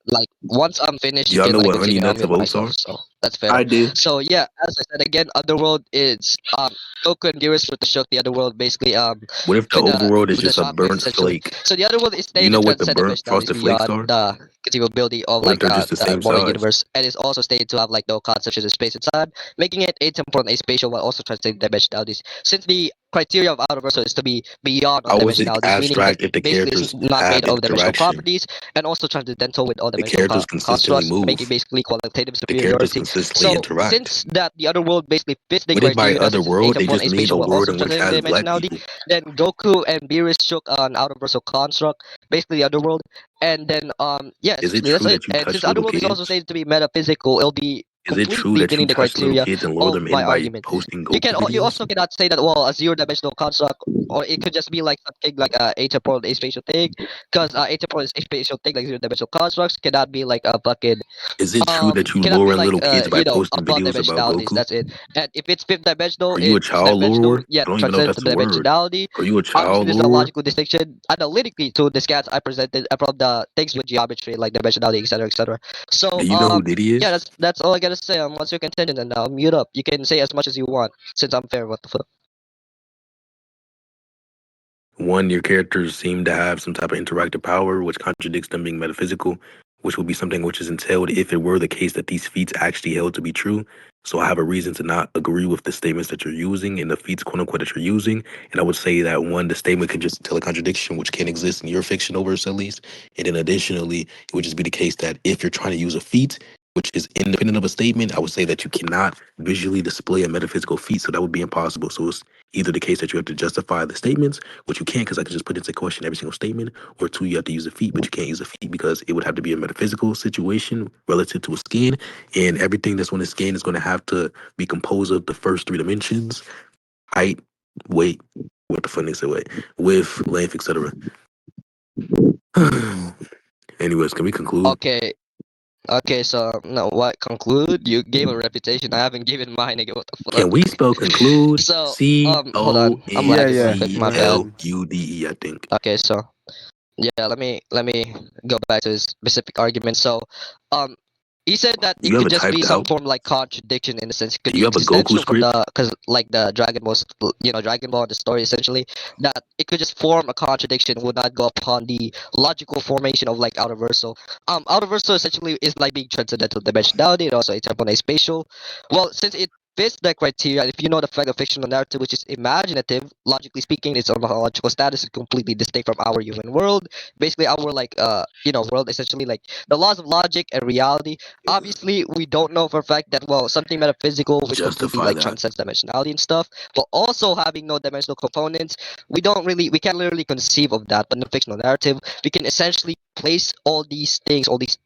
like once I'm finished,
Do
you
y'all
can
know
like
what honey
continue. I'll
nuts
mute
of oats
myself.
are?
So That's fair.
I do.
So yeah, as I said again, Underworld is Goku and Beerus with the shook the Underworld basically
What if the overworld is
with the
just a
shockwaves
burnt
essentially.
flake?
So the Underworld is
Do you
staying to
know what the
transcend
burnt
dimensionalities
frosted flakes
beyond
are?
the conceivability of
What if
like
they're just the same
moral
size?
universe, and is also stated to have like no conception of space inside, making it atemporal and aspatial while also transcending dimensionalities. Since the criteria of Universal is to be beyond all
How is it
dimensionalities, meaning that
abstract if the
basically it's
characters
not made
have
of dimensional
interaction?
properties, and also transcendental with all
The
dimensional
characters consistently
constructs, making
move.
basically qualitative
The characters
superiority.
consistently
So
interact.
since that the other world basically fits the
What if by
criteria
other
since it's
world they
atemporal and
just mean a
aspatial while
world
also
in which
transcending
has black
dimensionality,
people?
then Goku and Beerus shook an Universal construct, basically the otherworld, and then yeah,
Is it
essentially that's
true
it.
that you
And since
touch little
otherworld is also
kids?
stated to be metaphysical, it'll be
Is it true
completely
that you
fitting the
touch little
criteria
kids and lure
of
them
my
in by
argument.
posting
You
Goku
can you
videos?
also cannot say that well a zero-dimensional construct, or it could just be like something like a atemporal aspatial thing, because atemporal aspatial thing like zero-dimensional constructs cannot be like a fucking
Is it true that you
cannot be
lure in
like
little kids by posting
above
videos about
dimensionalities.
Goku?
That's it. And if it's fifth dimensional,
Are you a
it's
child
dimensional,
lurer? I
yet
don't even know if
transcends to
that's a word.
dimensionality.
Are you a
Obviously,
child
there's a
lurer?
logical distinction analytically to the scats I presented from the things with geometry like dimensionality, etc., etc. So
Do you know who Diddy
yeah,
is?
that's all I gotta say. What's your contention? And I'll mute up. You can say as much as you want since I'm fair. What the fuck?
One, your characters seem to have some type of interactive power, which contradicts them being metaphysical, which would be something which is entailed if it were the case that these feats actually held to be true. So I have a reason to not agree with the statements that you're using and the feats, quote unquote, that you're using. And I would say that one, the statement could just tell a contradiction, which can exist in your fiction over at least. And then additionally, it would just be the case that if you're trying to use a feat, which is independent of a statement, I would say that you cannot visually display a metaphysical feat. So that would be impossible. So it's either the case that you have to justify the statements, which you can't because I can just put into question every single statement, or two, you have to use a feat, but you can't use a feat because it would have to be a metaphysical situation relative to a skin, and everything that's on the skin is going to have to be composed of the first three dimensions: height, weight, what the fuck they say, weight, width, length, etc. Anyways, can we conclude?
Okay. Okay, so no, what conclude? You gave a reputation. I haven't given mine. Nigga, what the
Can
fuck?
we spell conclude?
So
C
hold
O
on. I'm
N
Yeah,
lagging real
yeah.
quick.
C
My
Go
bad.
L
ahead.
U D E, I think.
Okay, so yeah, let me go back to his specific argument. So, um, he said that
Do
it
you have
could
it
just be
typed
some
out?
form like contradiction in a sense. It could
Do
be
you have a Goku
existential from
script?
the because like the Dragon Ball, Dragon Ball the story essentially that it could just form a contradiction would not go upon the logical formation of like outer versal. Outer versal essentially is like being transcendental dimensionality and also atemporal spatial. Well, since it fits that criteria, if you know the fact of fictional narrative, which is imaginative, logically speaking, its ontological status is completely distinct from our human world. Basically, our like world essentially like the laws of logic and reality. Obviously, we don't know for a fact that well something metaphysical which completely
Justify
like
that.
transcends dimensionality and stuff, but also having no dimensional components, we can't literally conceive of that. But in the fictional narrative, we can essentially place all these things, all these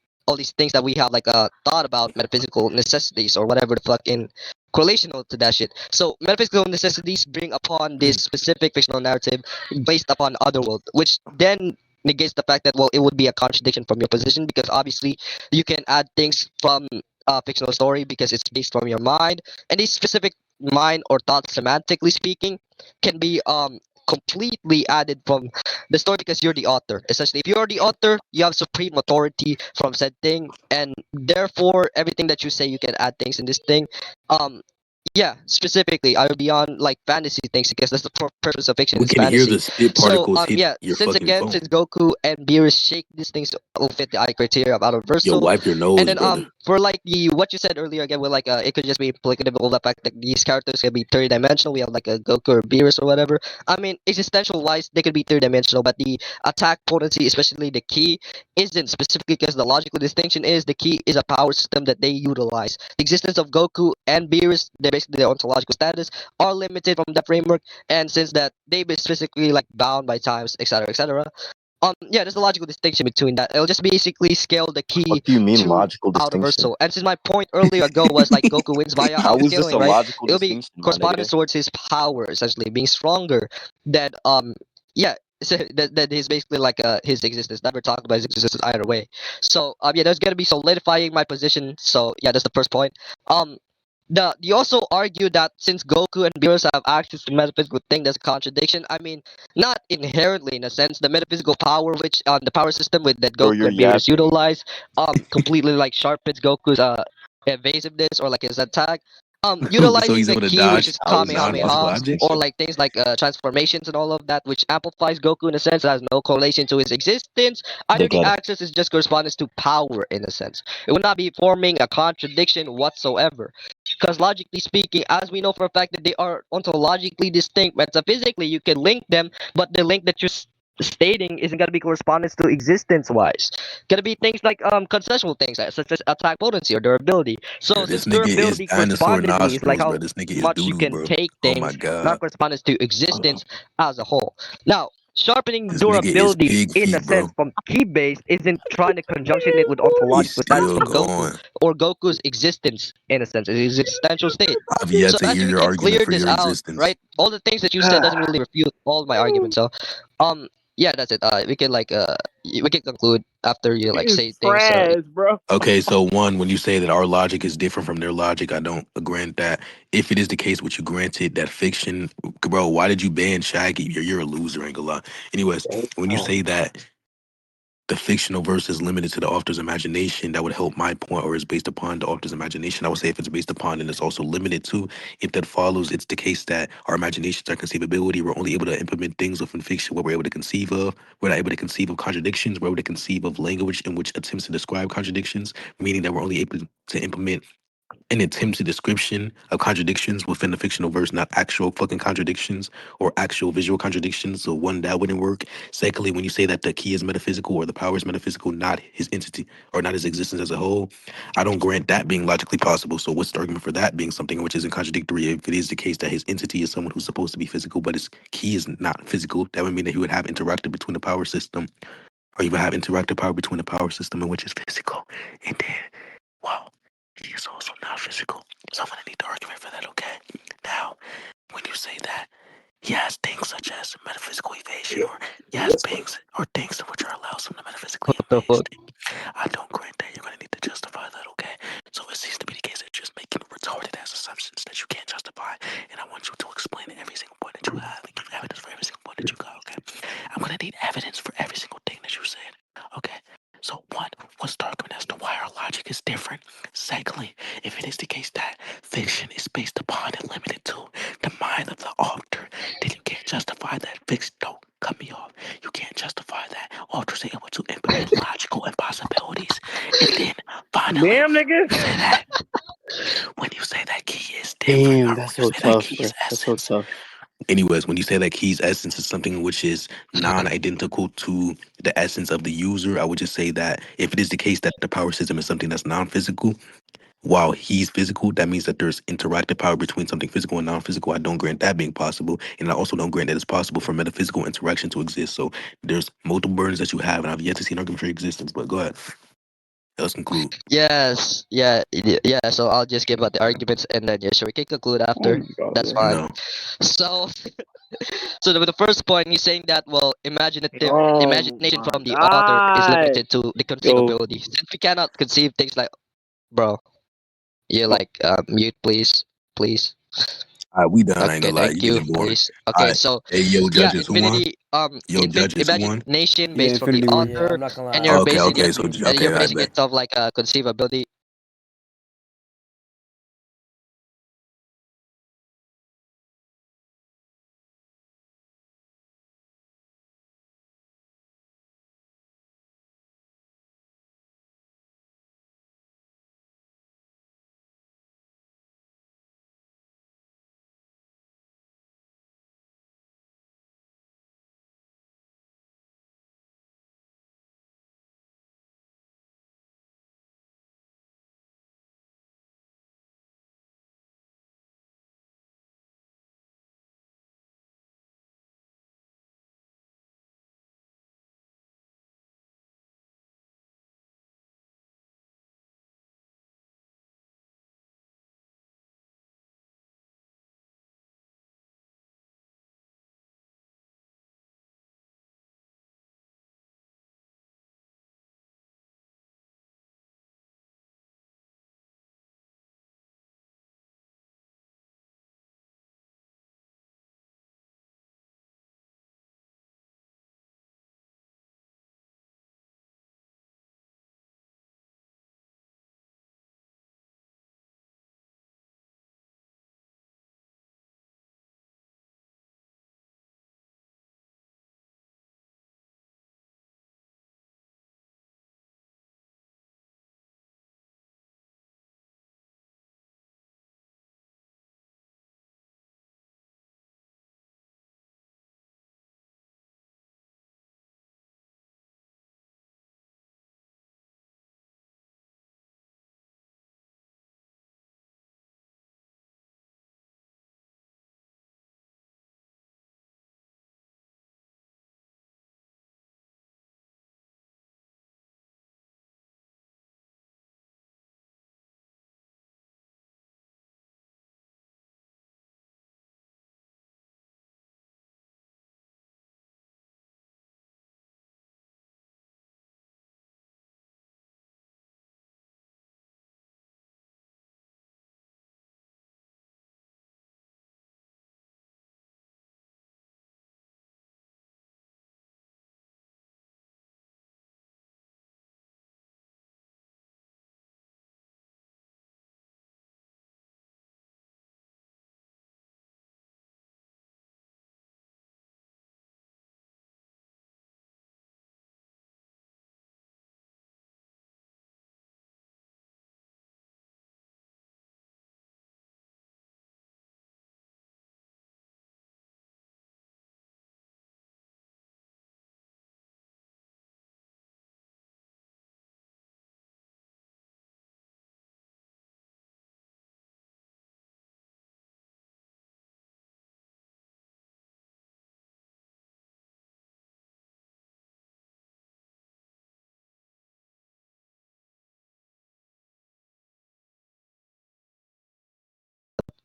things that we have like thought about metaphysical necessities or whatever the fuck in correlational to that shit. So metaphysical necessities bring upon this specific fictional narrative based upon otherworld, which then negates the fact that well it would be a contradiction from your position because obviously you can add things from a fictional story because it's based from your mind, and these specific mind or thought semantically speaking can be completely added from the story because you're the author. Essentially, if you're the author, you have supreme authority from said thing, and therefore everything that you say you can add things in this thing. Um, yeah, specifically, I will be on like fantasy things because that's the purpose of fiction
We
is
can hear the
fantasy.
spit
So
particles hit
yeah,
your fucking phone.
since Goku and Beerus shake these things will fit the eye criteria of
Yo,
universal,
wipe your
and
nose,
then
brother.
for like the what you said earlier again with like it could just be implicative of the fact that these characters can be three dimensional. We have like a Goku or Beerus or whatever. I mean, existential wise, they could be three dimensional, but the attack potency, especially the key, isn't specifically because the logical distinction is the key is a power system that they utilize. The existence of Goku and Beerus, they're basically their ontological status, are limited from that framework, and since that they be specifically like bound by times, etc., etc. Yeah, there's a logical distinction between that. It'll just basically scale the
What
key
do you mean
to
logical
outer
distinction?
versal. And since my point earlier ago was like Goku wins via
How is this
scaling,
a
right?
logical
It'll be
distinction, my
corresponding
nigga?
towards his power, essentially being stronger than yeah. So that is basically like his existence. Never talked about his existence either way. So yeah, there's gonna be solidifying my position. So yeah, that's the first point. Um, you also argue that since Goku and Beerus have access to metaphysical thing, that's a contradiction. I mean, not inherently in a sense. The metaphysical power, which the power system with that
Bro,
Goku
you're
and Beerus
yapping.
utilize, completely like sharpens Goku's evasiveness or like his attack.
So
Utilizing
he's
the
able to
key, which
dodge
is
I was saying that's
non-physical
Kamehameha,
objects.
or
fiction.
like things like transformations and all of that, which amplifies Goku in a sense that has no correlation to his existence. Either
Look
the
at it.
access is just correspondence to power in a sense. It would not be forming a contradiction whatsoever. Because logically speaking, as we know for a fact that they are ontologically distinct, metaphysically you can link them, but the link that you're stating isn't gonna be correspondence to existence wise. Gonna be things like conceptual things such as attack potency or durability. So
Yo, this
since
nigga is
durability
dinosaur
correspondingly is like
nostrils, bro.
how
This nigga is
much you
doodoo,
can
bro.
take
Oh my
things, not
god.
correspondence to existence as a whole. Now, sharpening
This nigga is
durability
pig
in a
feet, bro.
sense from key based isn't trying to conjunction it with
He's
ontological status
still
from Goku
going.
or Goku's existence in a sense, his existential state.
I've yet
So
to
as
hear
we
your
can
argument
clear
for
this
your
out,
existence.
right? All the things that you said doesn't really refute all my arguments. So yeah, that's it. We can like we can conclude after you like say things. So
Trash, bro.
Okay, so one, when you say that our logic is different from their logic, I don't grant that. If it is the case, which you granted that fiction, bro, why did you ban Shaggy? You're a loser, ain't gonna lie. Anyways, when you say that the fictional verse is limited to the author's imagination, that would help my point, or is based upon the author's imagination. I would say if it's based upon and it's also limited to, if that follows, it's the case that our imaginations, our conceivability, we're only able to implement things within fiction what we're able to conceive of. We're not able to conceive of contradictions. We're able to conceive of language in which attempts to describe contradictions, meaning that we're only able to implement an attempt to description of contradictions within the fictional verse, not actual fucking contradictions or actual visual contradictions. So one, that wouldn't work. Secondly, when you say that the key is metaphysical or the power is metaphysical, not his entity or not his existence as a whole, I don't grant that being logically possible. So what's the argument for that being something which isn't contradictory? If it is the case that his entity is someone who's supposed to be physical, but his key is not physical, that would mean that he would have interacted between the power system, or you would have interactive power between the power system and which is physical. And then, wow, he is also not physical. So I'm gonna need the argument for that, okay? Now, when you say that he has things such as metaphysical evasion, or he has things or things which are allowed him to metaphysically
what the
evade
fuck?
things, I don't grant that. You're gonna need to justify that, okay? So it seems to be the case that you're just making retarded ass assumptions that you can't justify, and I want you to explain every single point that you have and give evidence for every single point that you got, okay? I'm gonna need evidence for every single thing that you said, okay? So one, what's the argument as to why our logic is different? Secondly, if it is the case that fiction is based upon and limited to the mind of the author, then you can't justify that fiction. Don't cut me off. You can't justify that authors are able to implement logical impossibilities. And then finally,
Damn, nigga.
you say that when you say that key is different,
Damn,
or when
that's
you
so
say that
tough, bro.
key's
That's so
essence.
tough.
Anyways, when you say that key's essence is something which is non-identical to the essence of the user, I would just say that if it is the case that the power system is something that's non-physical, while he's physical, that means that there's interactive power between something physical and non-physical. I don't grant that being possible, and I also don't grant that it's possible for metaphysical interaction to exist. So there's multiple burdens that you have, and I've yet to see an argument for your existence. But go ahead, let's conclude.
Yes, yeah. So I'll just give out the arguments and then yeah, sure we can conclude
Oh
after.
my god,
That's
bro.
fine.
No,
So so the first point he's saying that well
Oh
imagination
my
from the author is
god.
limited to the
Yo,
conceivability. Since we cannot conceive things like bro, you
Oh,
like mute please.
all right, we done. I ain't
Okay,
gonna lie,
thank
you
you,
getting boring.
please.
All
Okay,
right,
so
hey yo,
yeah,
judges, who won?
infinity
Yo, judges, who won?
imagination
yeah,
based from the
Infinity one.
Yeah,
author
I'm not gonna
and
lie.
you're
Okay,
basing it
okay, so
Infinity.
and
okay,
you're
I
basing
bet.
it of like conceivability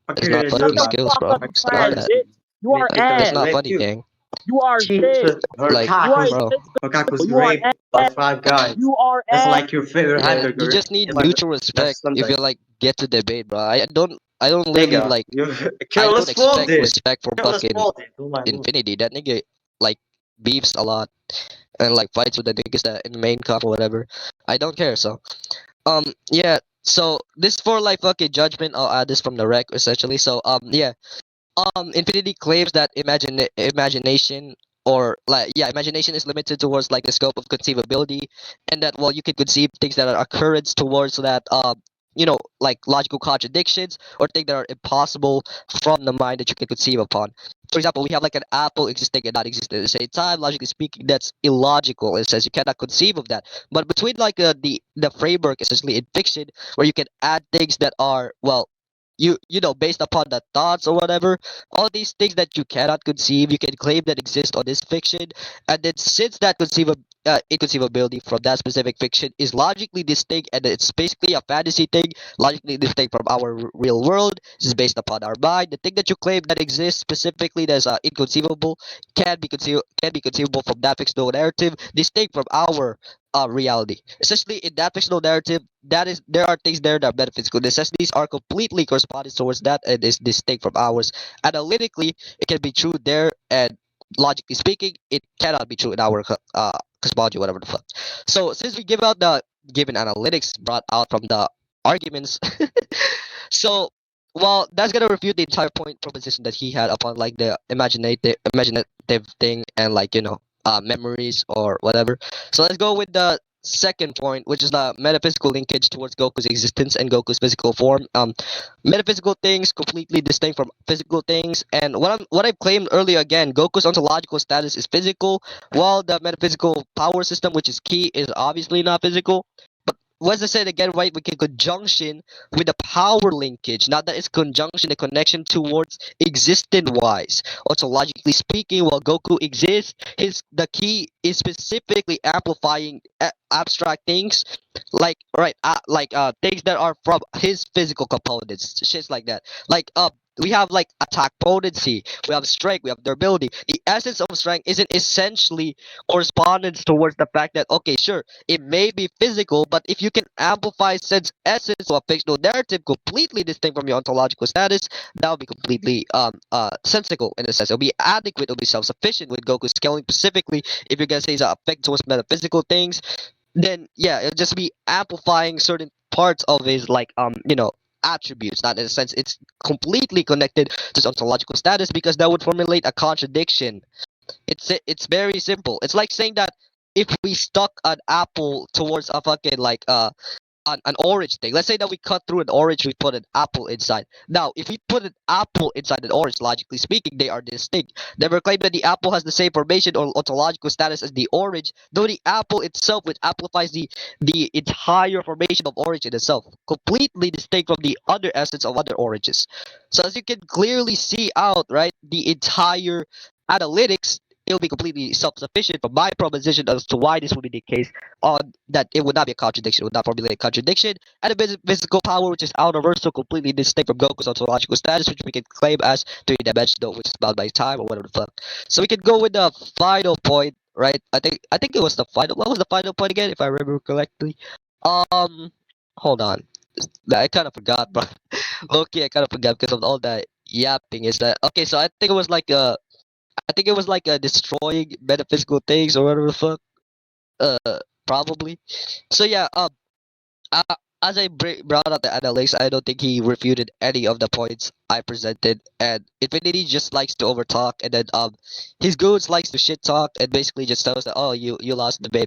What
It's
are you
not
gonna
funny
do about it?
skills, bro.
Like,
Stop
fine,
that.
bitch.
You are
Make her
It's
ass.
not
rape
funny,
you.
gang.
You are
She,
shit.
her
Like,
cock
You are
was
bro.
her cock was
You are
raped by 5 guys.
You are
That's
ass.
like your favorite
Yeah, you
hamburger.
just need
It's like
mutual respect
that's
if you
something.
like get to debate, bro. I don't literally
Nigga,
like
you
I
careless
don't expect
faulted.
respect from
Careless
fucking
faulted. Oh my lord.
Infinity. That nigga like beefs a lot and like fights with the niggas that in the main comp or whatever. I don't care. So yeah. So this for like fucking judgment. I'll add this from the rec essentially. So yeah. Infinity claims that imagination or like yeah imagination is limited towards like the scope of conceivability, and that while you can conceive things that are occurrence towards that like logical contradictions or things that are impossible from the mind that you can conceive upon. For example, we have like an apple existing and not existing at the same time. Logically speaking, that's illogical. It says you cannot conceive of that. But between like the framework essentially in fiction, where you can add things that are well you know based upon the thoughts or whatever, all these things that you cannot conceive you can claim that exist on this fiction, and then since that inconceivability from that specific fiction is logically distinct and it's basically a fantasy thing, logically distinct from our real world, this is based upon our mind, the thing that you claim that exists specifically that's inconceivable can be conceivable from that fictional narrative distinct from our reality. Essentially, in that fictional narrative, that is there are things there that are metaphysical necessities are completely corresponding towards that and is distinct from ours. Analytically, it can be true there, and logically speaking, it cannot be true in our cosmology, whatever the fuck. So since we give out the given analytics brought out from the arguments, so well, that's gonna refute the entire point proposition that he had upon like the imaginative thing and like memories or whatever. So let's go with the second point, which is the metaphysical linkage towards Goku's existence and Goku's physical form. Metaphysical things completely distinct from physical things, and what I claimed earlier again, Goku's ontological status is physical, while the metaphysical power system, which is key, is obviously not physical. But as I said again, right, we can conjunction with the power linkage. Not that it's conjunction, the connection towards existent wise. Also, logically speaking, while Goku exists, the key is specifically amplifying abstract things, like things that are from his physical components, shits like that. Like we have like attack potency, we have strength, we have durability. The essence of strength isn't essentially correspondence towards the fact that okay, sure, it may be physical, but if you can amplify sense essence to a fictional narrative completely distinct from your ontological status, that would be completely sensical in a sense. It'll be adequate, it'll be self-sufficient with Goku scaling specifically. If you're gonna say it's a effect towards metaphysical things, then yeah, it'll just be amplifying certain parts of his like attributes. Not in a sense it's completely connected to his ontological status, because that would formulate a contradiction. It's very simple. It's like saying that if we stuck an apple towards a fucking like an orange thing. Let's say that we cut through an orange, we put an apple inside. Now, if we put an apple inside an orange, logically speaking, they are distinct. Never claim that the apple has the same formation or ontological status as the orange, though the apple itself, which amplifies the entire formation of orange in itself, completely distinct from the other essence of other oranges. So as you can clearly see out, right, the entire analytics, it'll be completely self-sufficient from my proposition as to why this would be the case, on that it would not be a contradiction, it would not formulate a contradiction, and the physical power, which is universal, completely distinct from Goku's ontological status, which we can claim as three-dimensional, which is bound by time or whatever the fuck. So we can go with the final point, right? I think it was the final. What was the final point again, if I remember correctly? Hold on. I kind of forgot, bro. Okay, I kind of forgot because of all that yapping. Is that okay? So I think it was like destroying metaphysical things or whatever the fuck. Probably. So yeah, uh, as I brought up the analytics, I don't think he refuted any of the points I presented, and Infinity just likes to overtalk, and then his goons likes to shit talk and basically just tells that oh you lost the debate,